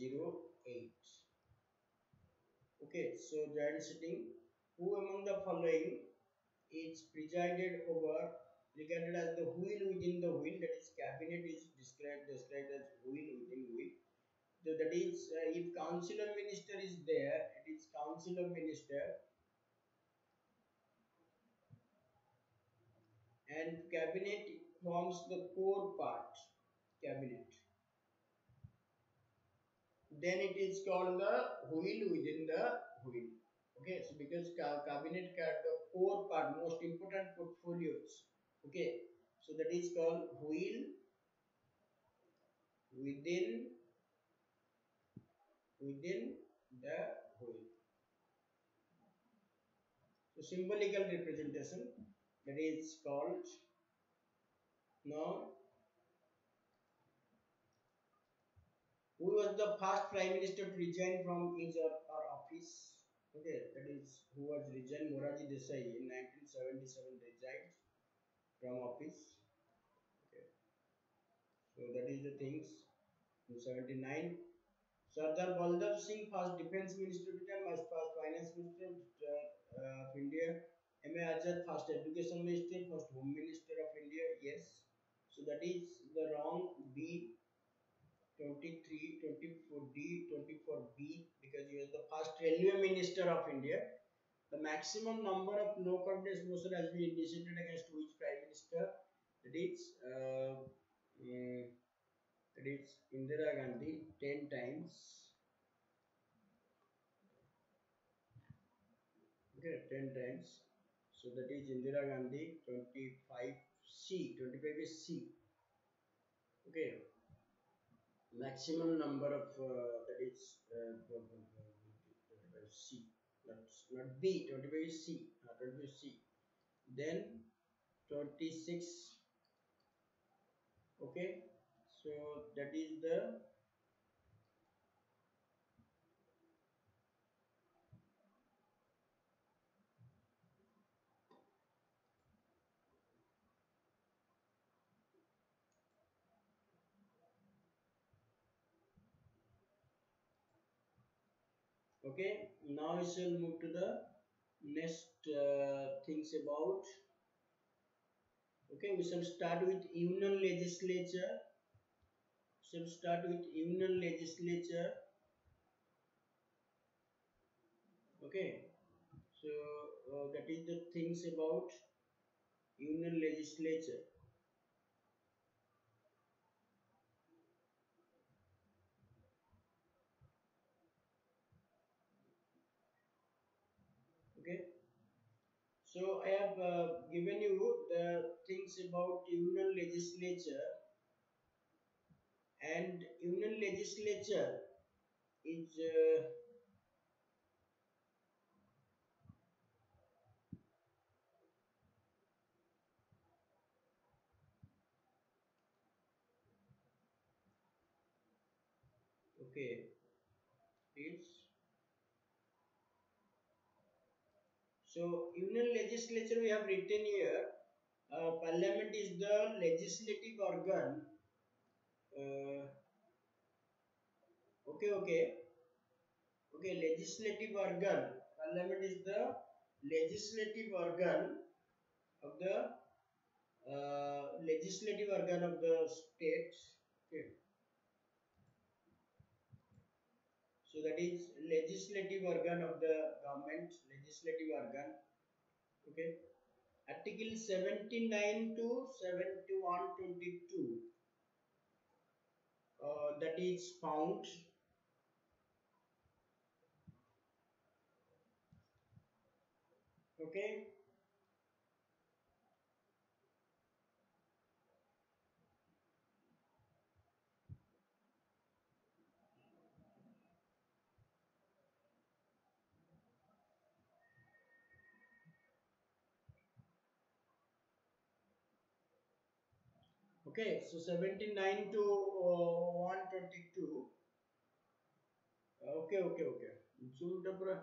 Okay, so joint sitting, who among the following is presided over, regarded as the wheel within the wheel, that is cabinet is described as wheel within wheel. So that is if council of minister is there, it is council of minister, and cabinet forms the core part, cabinet. Then it is called the wheel within the wheel. Okay, so because cabinet the core part, most important portfolios. Okay, so that is called wheel within the whole. So symbolical representation, that is called. Now, who was the first prime minister to resign from his or her office? Okay, that is who was resigned. Moraji Desai in 1977 resigned from office. Okay, so that is the things. In 79, Sardar Baldev Singh, first Defense Minister of India, first Finance Minister of India. M.A. Azad, first Education Minister, first Home Minister of India. Yes. So that is the wrong. B 23, 24D, 24B, because he was the first Railway Minister of India. The maximum number of no contest motion has been initiated against which Prime Minister? That is, that is Indira Gandhi 10 times. Okay, 10 times. So that is Indira Gandhi 25C. 25 is C. Okay, maximum number of that is 25 C. That's not B. 25 is C. 25 C. Then 26. Okay, so that is the okay. Now we shall move to the next things about. Okay, we shall start with union legislature. Shall start with union legislature. Okay, so that is the things about union legislature. Okay, so I have given you the things about union legislature, and union legislature is okay. Is so union legislature we have written here. Parliament is the legislative organ. Uh, okay, okay. Okay, legislative organ. Parliament is the legislative organ of the legislative organ of the state. Okay, so that is legislative organ of the government. Legislative organ. Okay, Article 79 to 7122. That is found. Okay. Okay, so 79 to 122. Okay, okay, okay. Chundabra.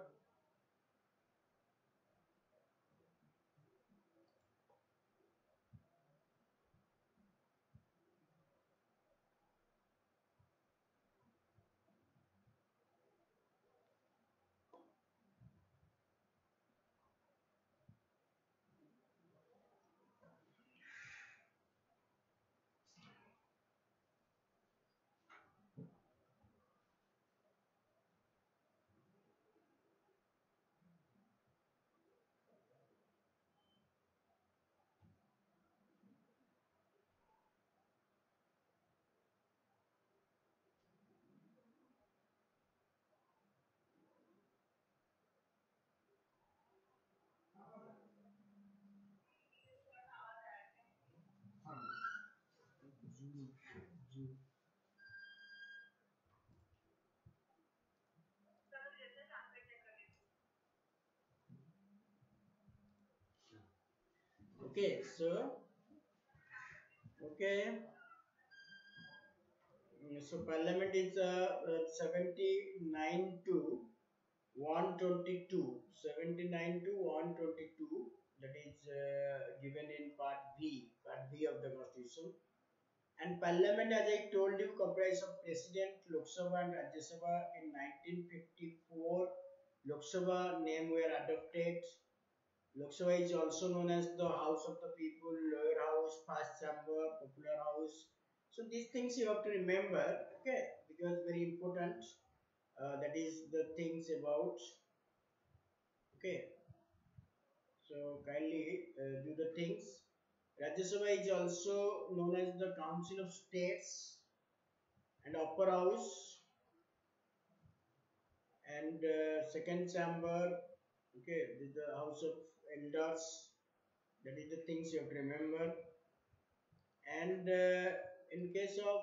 Okay, so okay, so Parliament is 79 to 122, 79 to 122, that is given in part V of the Constitution. And Parliament, as I told you, comprised of President, Lok Sabha and Rajya Sabha. In 1954, Lok Sabha name were adopted. Lok Sabha is also known as the House of the People, Lower House, First Chamber, Popular House. So these things you have to remember, okay, because very important. That is the things about, okay. So kindly do the things. Rajya Sabha is also known as the Council of States and Upper House and second chamber. Okay, this is the House of Elders. That is the things you have to remember. And in case of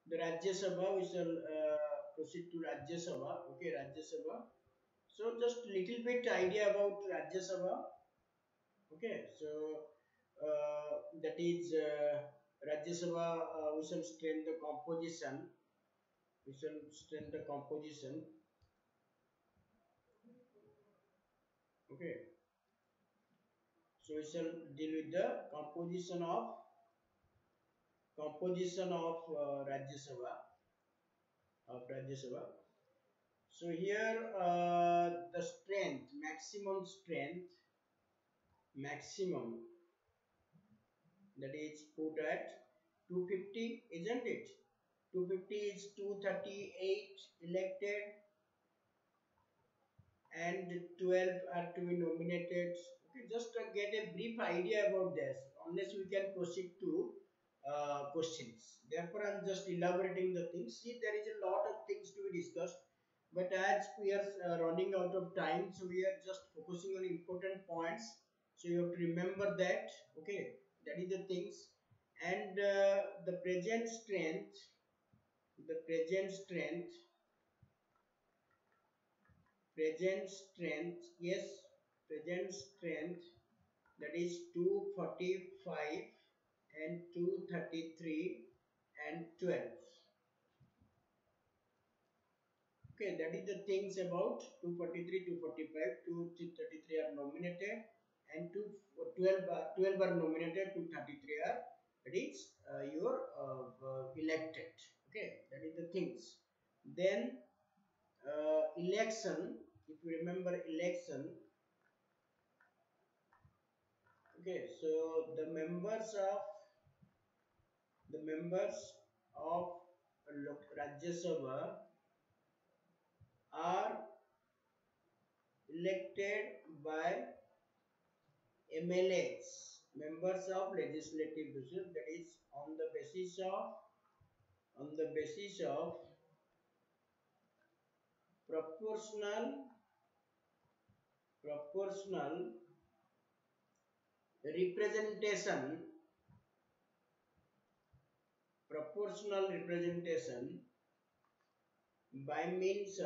the Rajya Sabha, we shall proceed to Rajya Sabha. Okay, Rajya Sabha. So just little bit idea about Rajya Sabha. Okay, so that is Rajya Sabha. We shall strengthen the composition. We shall strengthen the composition. Okay, so we shall deal with the composition of Rajya Sabha So here the strength, maximum that is put at 250, isn't it? 250 is 238 elected and 12 are to be nominated. Okay, just get a brief idea about this, unless we can proceed to questions. Therefore, I am just elaborating the things. See, there is a lot of things to be discussed, but as we are running out of time, so we are just focusing on important points. So you have to remember that. Okay, that is the things, and the present strength, the present strength yes, present strength, that is 245 and 233 and 12. Okay, that is the things about 243, 245, 233 are nominated and 12 are nominated, 233 are, that is your elected. Okay, that is the things. Then election, if you remember election. Okay, so the members of Rajya Sabha are elected by MLAs, members of legislative body, that is on the basis of proportional representation, by means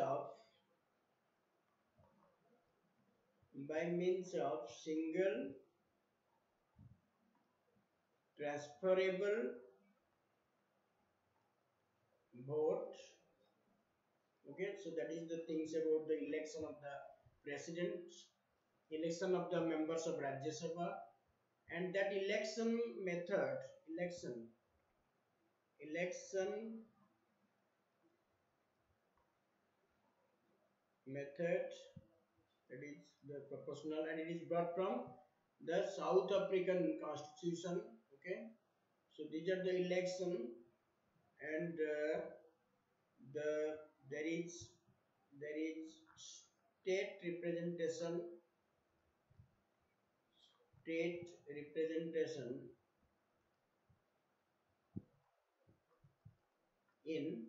of single transferable vote. Okay, so that is the things about the election of the president, election of the members of Rajya Sabha, and that election method, that is the proportional, and it is brought from the South African Constitution. Okay, so these are the election, and there is state representation in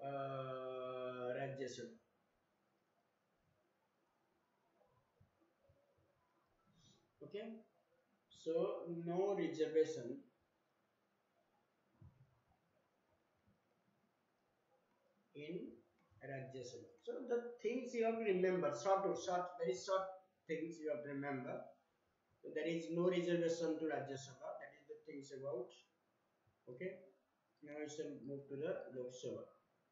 Rajya Sabha. Okay, so no reservation in Rajya Sabha. So the things you have to remember, very short things you have to remember. So there is no reservation to Rajya Sabha. That is the things about. Okay. Now we shall move to the Lok Sabha.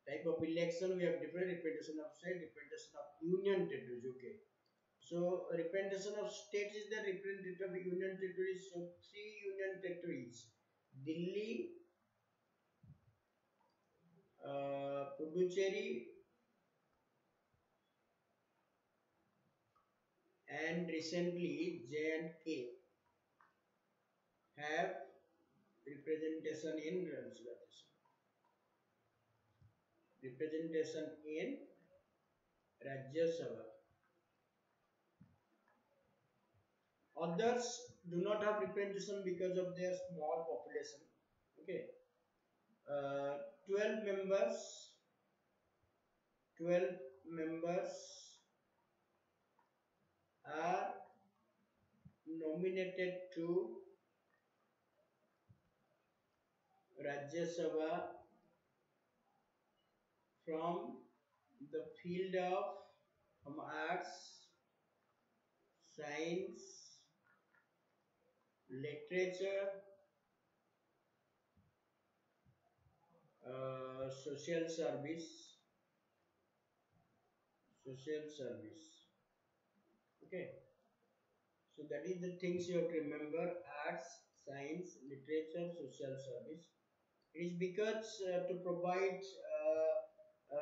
Type of election, we have different representation of state, representation of union territories. Okay. So representation of states is the representative of union territories. So three union territories: Delhi, Puducherry, and recently J and K have representation in Rajya Sabha. Representation in Rajya Sabha. Others do not have representation because of their small population. Okay. 12 members, 12 members are nominated to Rajya Sabha from the field of arts, science, literature, social service, social service. Okay, so that is the things you have to remember: arts, science, literature, social service. It is because to provide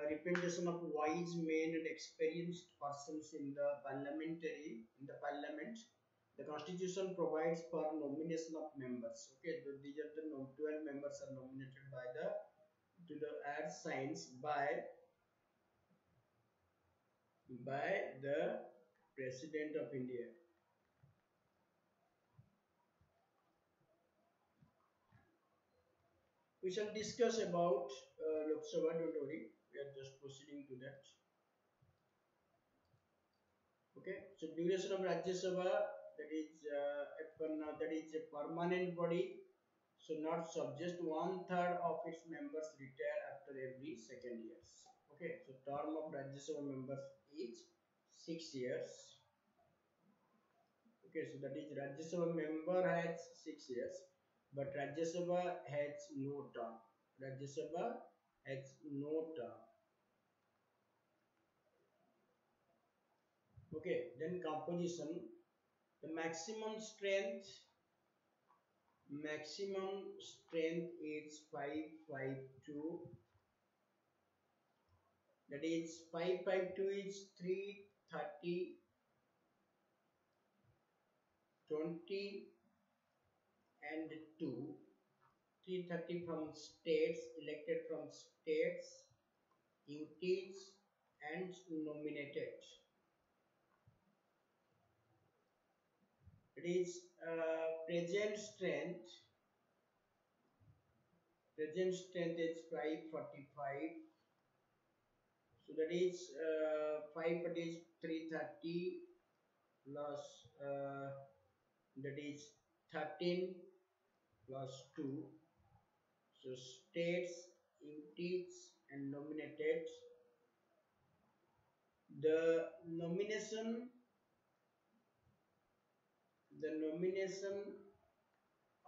representation of wise men and experienced persons in the parliament. The constitution provides for nomination of members. Okay, these are the 12 members are nominated by the to the arts science by the President of India. We shall discuss about Lok Sabha. Don't worry, we are just proceeding to that. Okay, so duration of Rajya Sabha, that is that is a permanent body, so not subject. 1/3 of its members retire after every second years. Okay, so term of Rajya Sabha members is 6 years. Okay, so that is Rajya Sabha member has 6 years, but Rajya Sabha has no term. Rajya Sabha has no term. Okay, then composition. The maximum strength is 552. That is 552 is 330, 20 and 2. 330 from states, elected from states, UTs and nominated. It is present strength is 545. So that is 5 is 330 plus that is 13 plus 2. So states, UTs and nominated. The nomination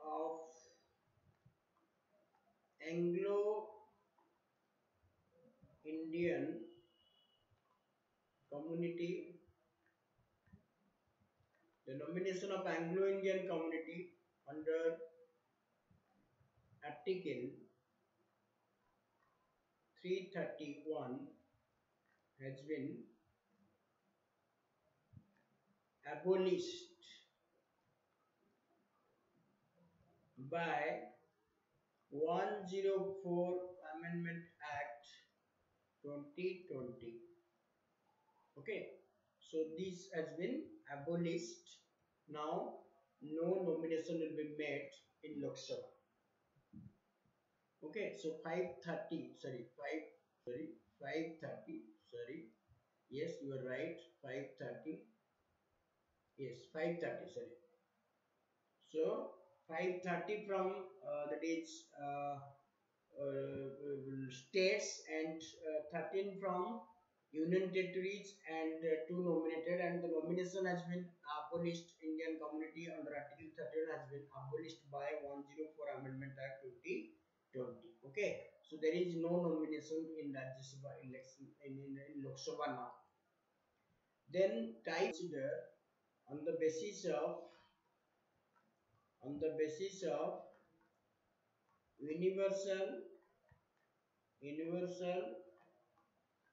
of Anglo-Indian community, under Article 331 has been abolished by 104 Amendment Act 2020. Okay, so this has been abolished. Now no nomination will be made in Lok Sabha. Okay, so 530, sorry, 530, sorry, yes, you are right, 530, yes, 530, sorry. So 530 from that is states and 13 from union territories and 2 nominated, and the nomination has been abolished. Indian community under Article 13 has been abolished by 104 Amendment Act 2020. Okay, so there is no nomination in Rajya Sabha election in Lok Sabha now. Then type consider on the basis of universal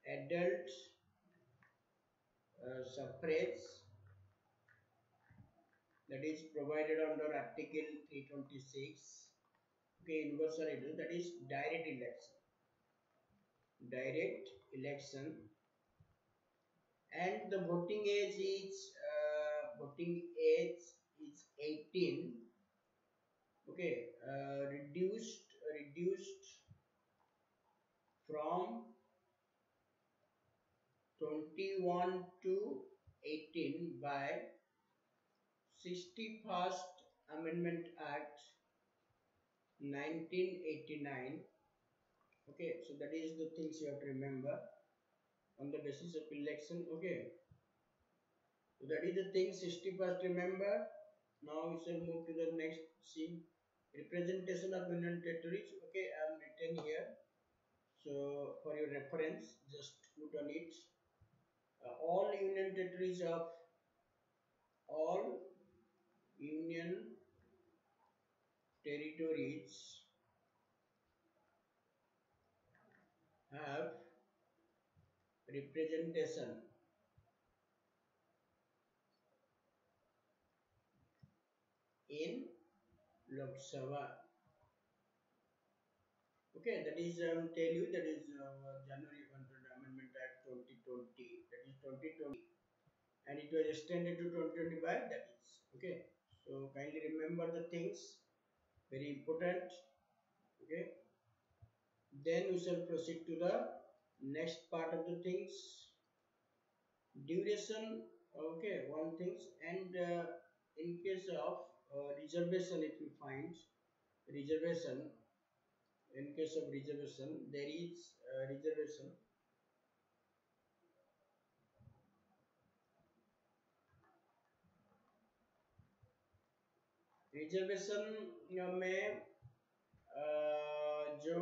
adult suffrage, that is provided under Article 326. Okay, universal adult, that is direct election, and the voting age is 18. Okay, reduced from 21 to 18 by 61st Amendment Act 1989. Okay, so that is the things you have to remember on the basis of election. Okay, so that is the thing 61st. Remember. Now we shall move to the next. See, representation of union territories. Okay, I am written here. So for your reference, just put on it. All union territories have representation in Lok Sabha. Okay, that is tell you that is January 1 Amendment Act 2020. That is 2020, and it was extended to 2025. That is okay. So kindly remember the things, very important. Okay. Then we shall proceed to the next part of the things. Duration. Okay, one things, and in case of reservation, if you find reservation, in case of reservation, there is reservation. Reservation में जो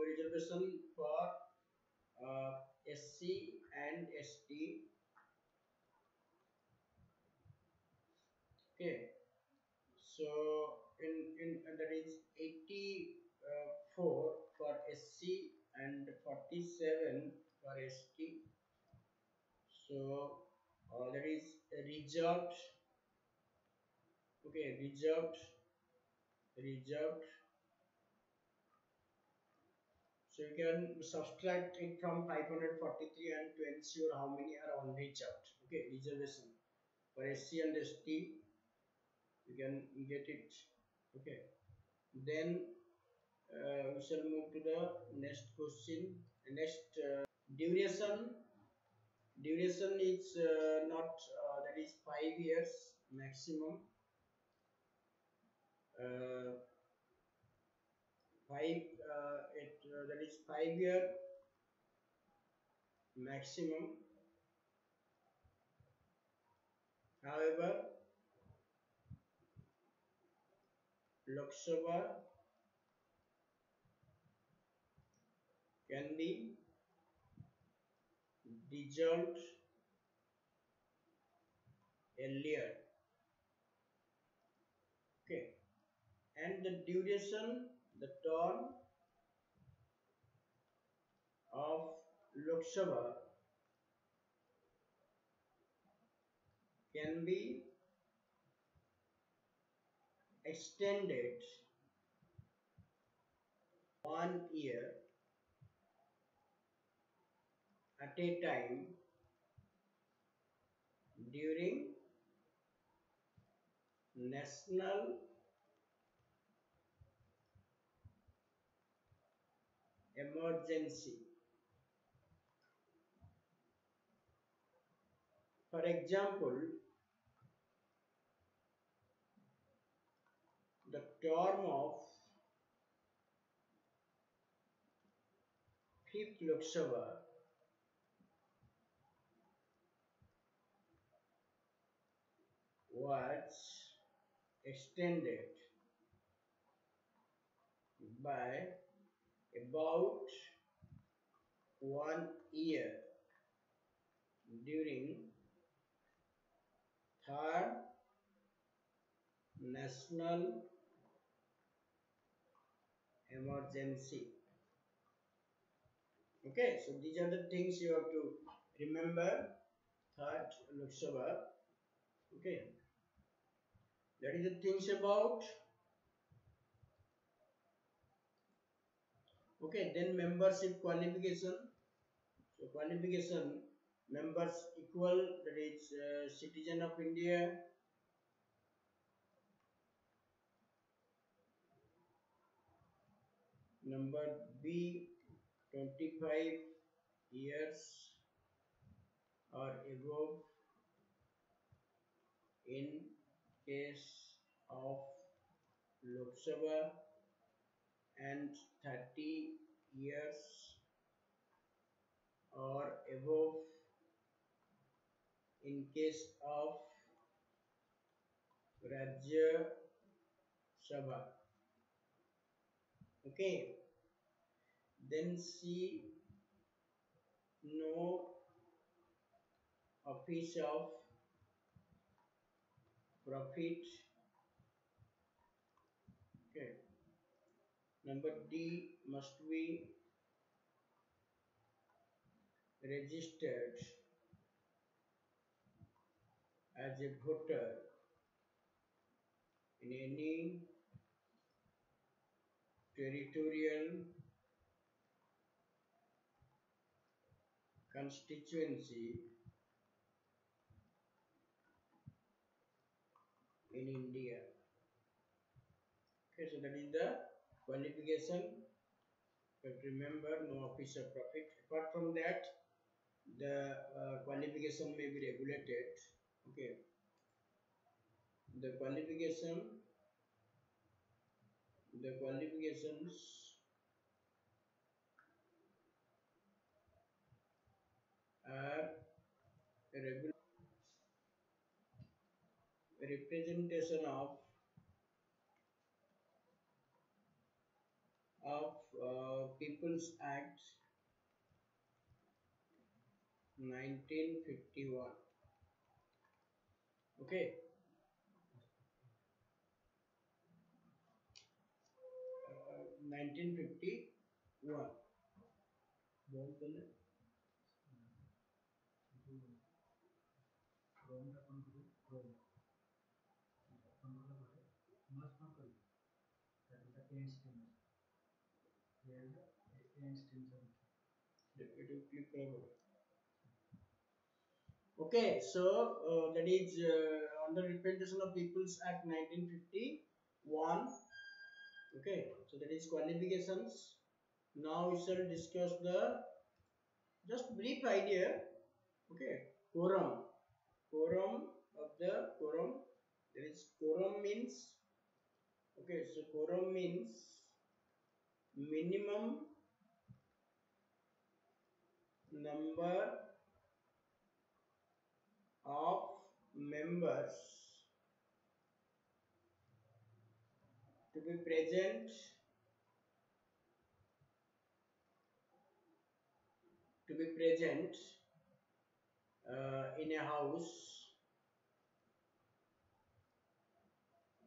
reservation for SC and ST. Okay, so in that is 84 for SC and 47 for ST. So that is reserved. Okay, reserved. So you can subtract it from 543 and to ensure how many are unreserved. Okay, reservation for SC and ST, you can get it. Okay, then we shall move to the next question. Next duration. Duration is not that is 5 years maximum. That is 5 year maximum. However, Lok Sabha can be dissolved earlier. Okay, and the duration, the term of Lok Sabha can be extended 1 year at a time during national emergency. For example, the term of 5th Lok Sabha was extended by about 1 year during third national emergency. Okay, so these are the things you have to remember. Third Lok Sabha. Okay, that is the things about. Okay, then membership qualification. So qualification, members equal, that is citizen of India. Number B, 25 years or above in case of Lok Sabha, and 30 years or above in case of Rajya Sabha. Okay, then C, no office of profit. Okay, number D, must be registered as a voter in any territorial constituency in India. Okay, so that is the qualification. But remember, no office of profit. Apart from that, the qualification may be regulated. Okay, the qualifications are a representation of People's Act 1951. Okay, 1951. Okay, so that is under representation of People's Act 1951. Okay, so that is qualifications. Now we shall discuss the just brief idea. Okay, quorum. Quorum of the quorum. There is quorum means. Okay, so quorum means minimum number of members to be present in a house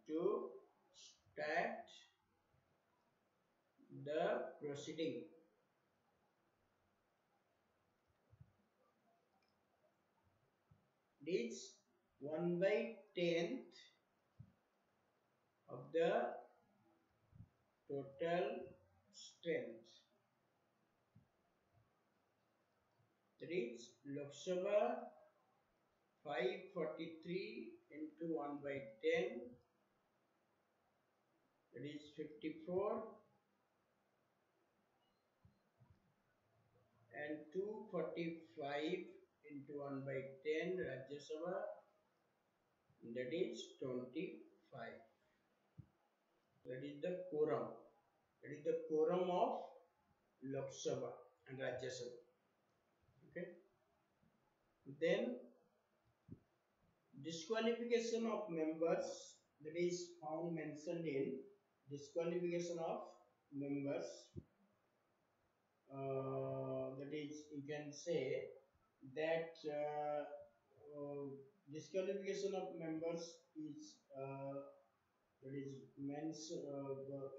to start the proceeding. It is 1/10 of the total strength. That is Lok Sabha 543 into 1/10. That is 54, and 245 into 1/10 Rajya Sabha, that is 25. That is the quorum. That is the quorum of Lok Sabha and Rajya Sabha. Okay. Then disqualification of members, that is found mentioned in disqualification of members. that is, you can say that disqualification of members is that is means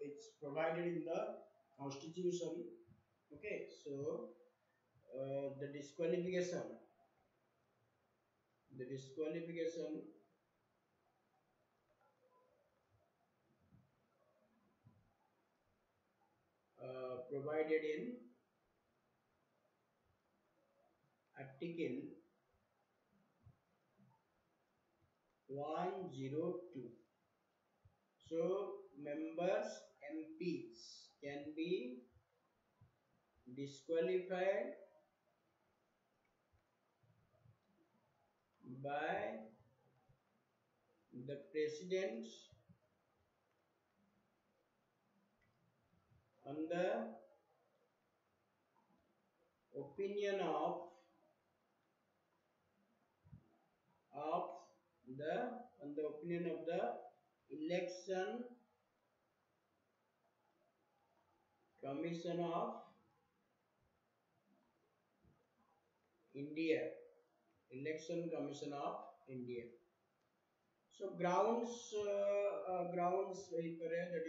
it's provided in the constitution. Okay, so the disqualification provided in article 102. So members MPs can be disqualified by the president on the opinion of the on the opinion of the election commission of India. Election commission of India. So grounds that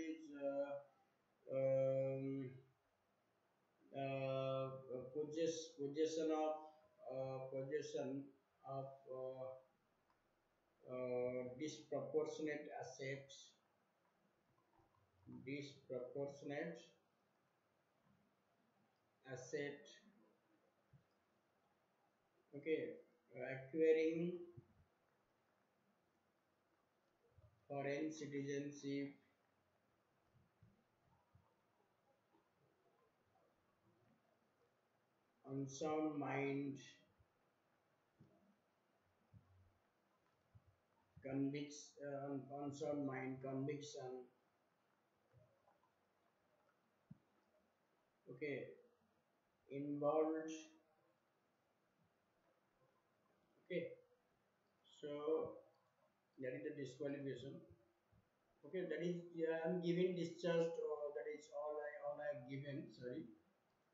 is um, possession of disproportionate assets, disproportionate asset, okay, acquiring foreign citizenship, unsound mind, unsound mind conviction, okay, involved, okay. So that is the disqualification. Okay, that is, yeah, I'm giving discharged, or that is all I have given. Sorry.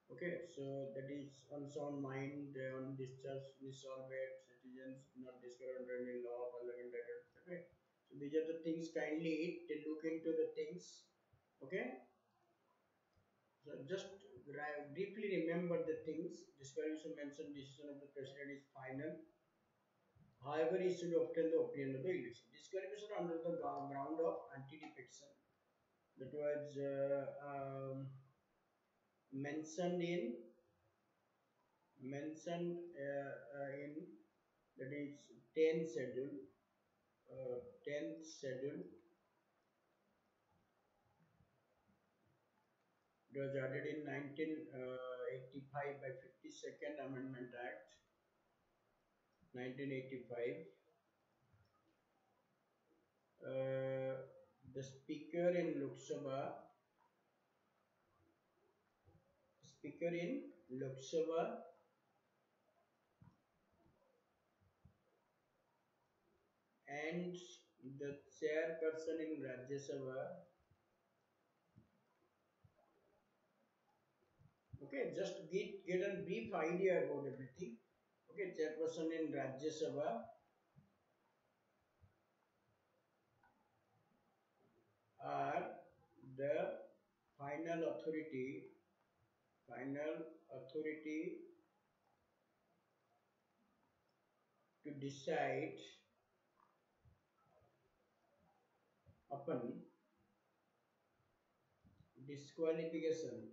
Okay, so that is unsound mind, undischarged, dissolved citizens, not discovered under any law, parliament. Okay, so these are the things. Kindly look into the things. Okay, so just briefly remember the things. Disqualification mentioned decision of the president is final. However, he should obtain the opinion of the election. Disqualification under the ground of anti-defection, that was mentioned in that is 10th schedule. 10th schedule. It was added in 1985 by 52nd Amendment Act 1985. The speaker in Lok Sabha and the chairperson in Rajya Sabha. Okay, just get a brief idea about everything. Okay, chairperson in Rajya Sabha are the final authority to decide upon disqualification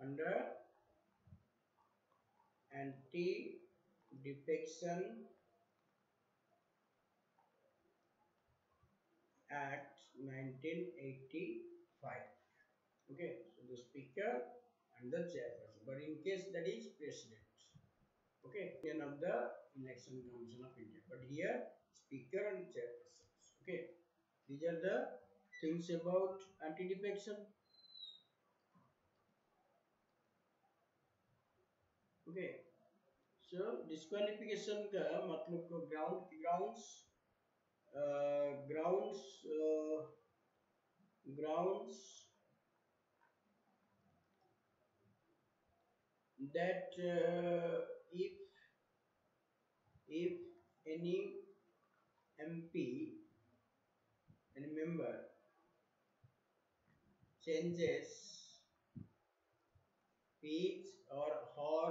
under Anti-Defection Act 1985. Okay, so the speaker and the chairperson, but in case that is president. Okay, opinion of the election commission of India, but here speaker and chairpersons. Okay, these are the things about anti-defection. Okay, so disqualification का मतलब को grounds grounds that if any MP, any member changes his or her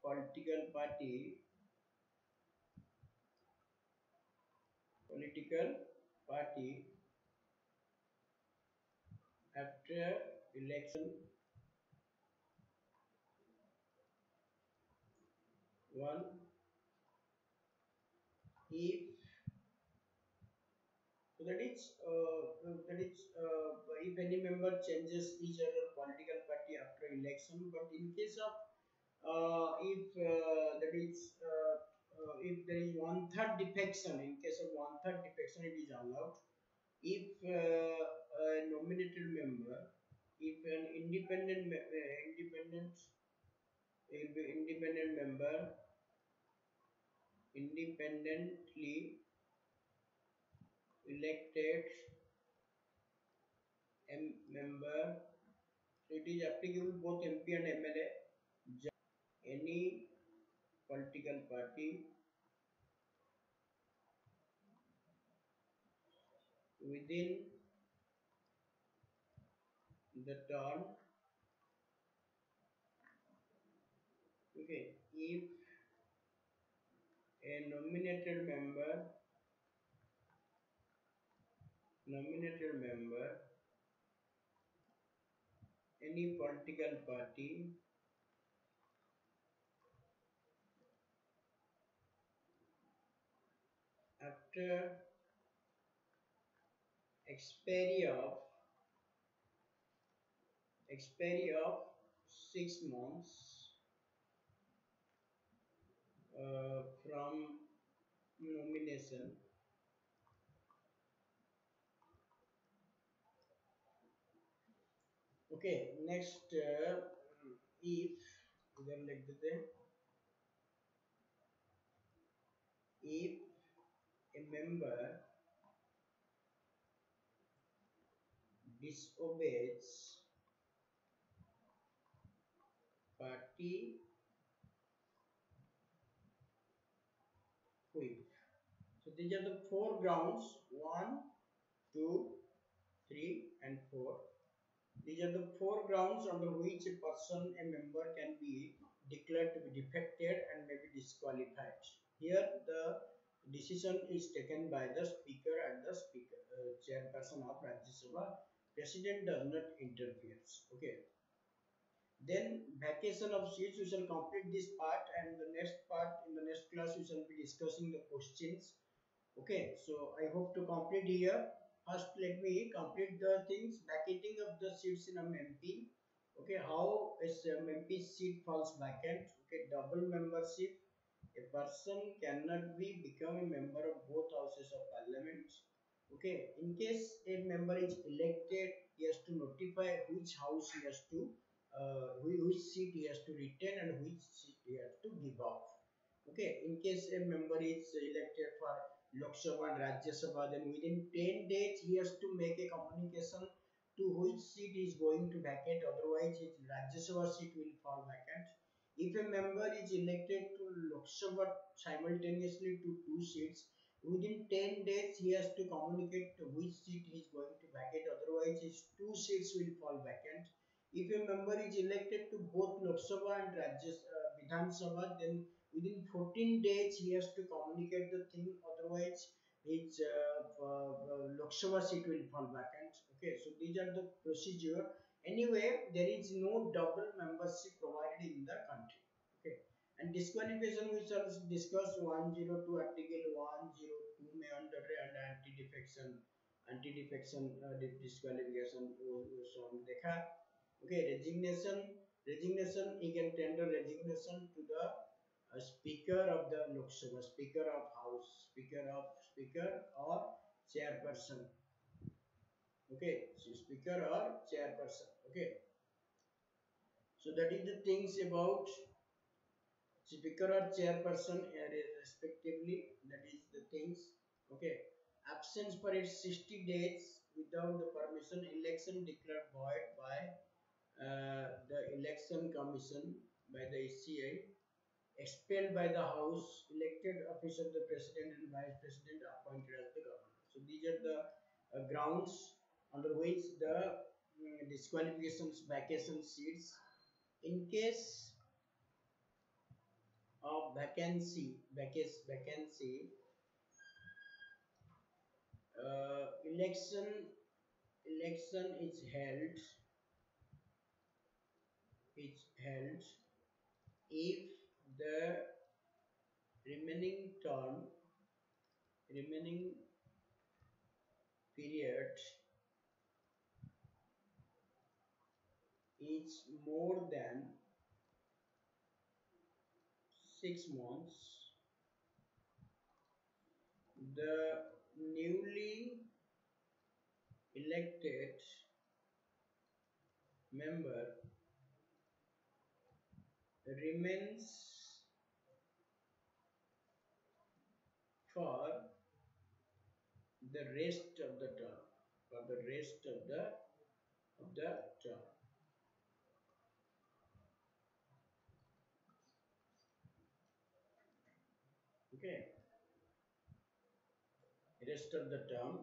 political party after election one, if so that is if any member changes his or her political party after election, but in case of if that is if there is one third defection, in case of one third defection, it is allowed. If a nominated member, if an independent member independently elected member, so it is applicable both MP and MLA. Any political party within the term, okay, if a nominated member any political party after expiry of 6 months from nomination, okay, next if इधर लिख देते हैं, if a member disobeys party whip. So these are the four grounds: 1, 2, 3, and 4. These are the four grounds under which a person, a member, can be declared to be defected and may be disqualified. Here, the decision is taken by the speaker and the chairperson of Rajya Sabha. President does not interfere. Okay. Then vacation of seats, we shall complete this part, and the next part in the next class we shall be discussing the questions. Okay, so I hope to complete here. First, let me complete the things. Vacating of the seats in an MP. Okay, how a MP seat falls vacant. Okay, double membership. A person cannot become a member of both houses of parliament. Okay, in case a member is elected, he has to notify which house he has to, which seat he has to retain and which seat he has to give up. Okay, in case a member is elected for Lok Sabha and Rajya Sabha, then within 10 days he has to make a communication to which seat he is going to vacate, otherwise his Rajya Sabha seat will fall vacant. If a member is elected to Lok Sabha simultaneously to two seats, within 10 days he has to communicate to which seat he is going to vacate, otherwise his two seats will fall vacant. If a member is elected to both Lok Sabha and Vidhan Sabha, then within 14 days he has to communicate the thing, otherwise his Lok Sabha seat will fall vacant. Okay, so these are the procedure. Anyway, there is no double membership provided in the country. Okay, and disqualification we shall discuss 102 article 102 में under and anti-defection disqualification वो देखा. Okay, resignation he can tender resignation to the speaker of the Lok Sabha, speaker of house, speaker or chairperson. Okay, so speaker or chairperson. Okay, so that is the things about speaker or chairperson respectively. That is the things. Okay, absence for its 60 days without the permission, election declared void by the election commission, by the SCI, expelled by the House, elected office of the President and Vice President appointed as the governor. So these are the grounds under which the disqualifications vacation seats in case of vacancy, election is held if the remaining term remaining period is more than 6 months. The newly elected member remains for the rest of the term. For the rest of the term. Okay, rest of the term.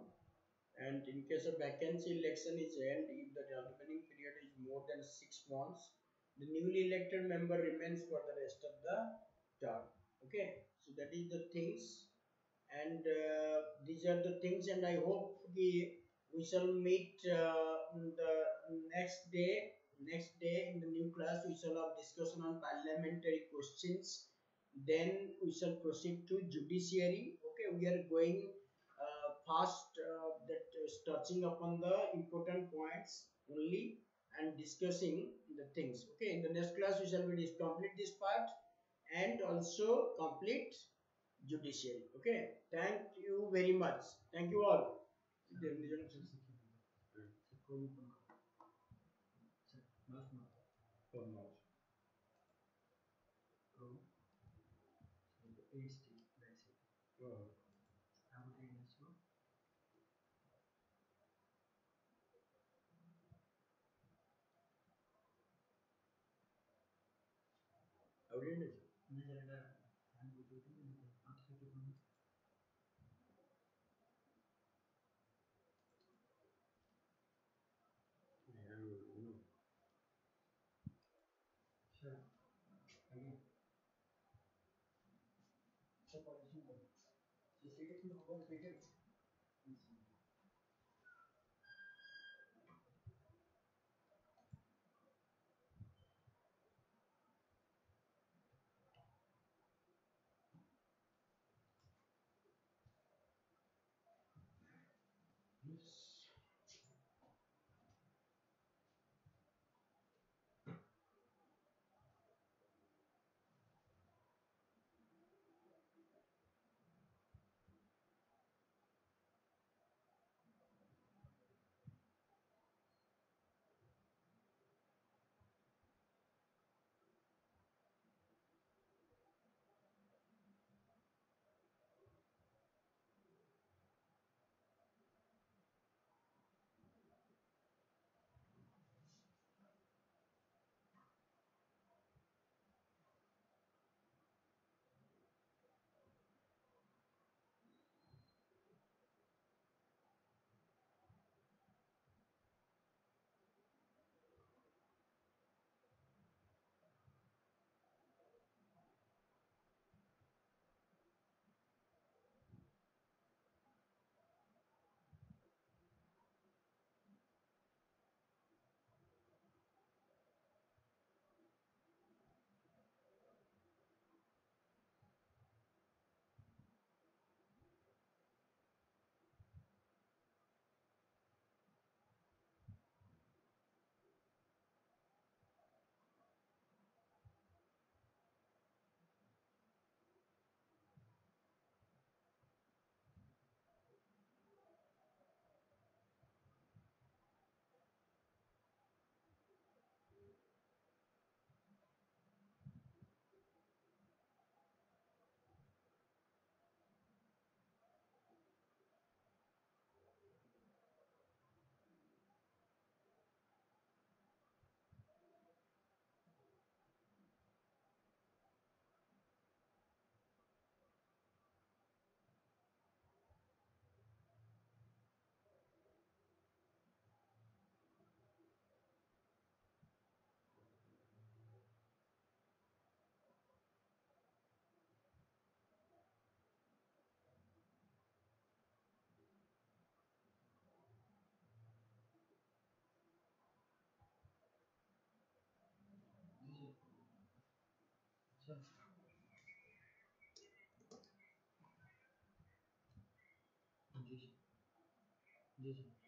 And in case of vacancy, election is held if the remaining period is more than 6 months. The newly elected member remains for the rest of the term. Okay, so that is the things, and these are the things, and I hope we shall meet the next day. Next day in the new class, we shall have discussion on parliamentary questions. Then we shall proceed to judiciary. Okay, we are going fast, that touching upon the important points only and discussing the things. Okay, in the next class we shall be complete this part and also complete judiciary. Okay, thank you very much. Thank you all. जी sir.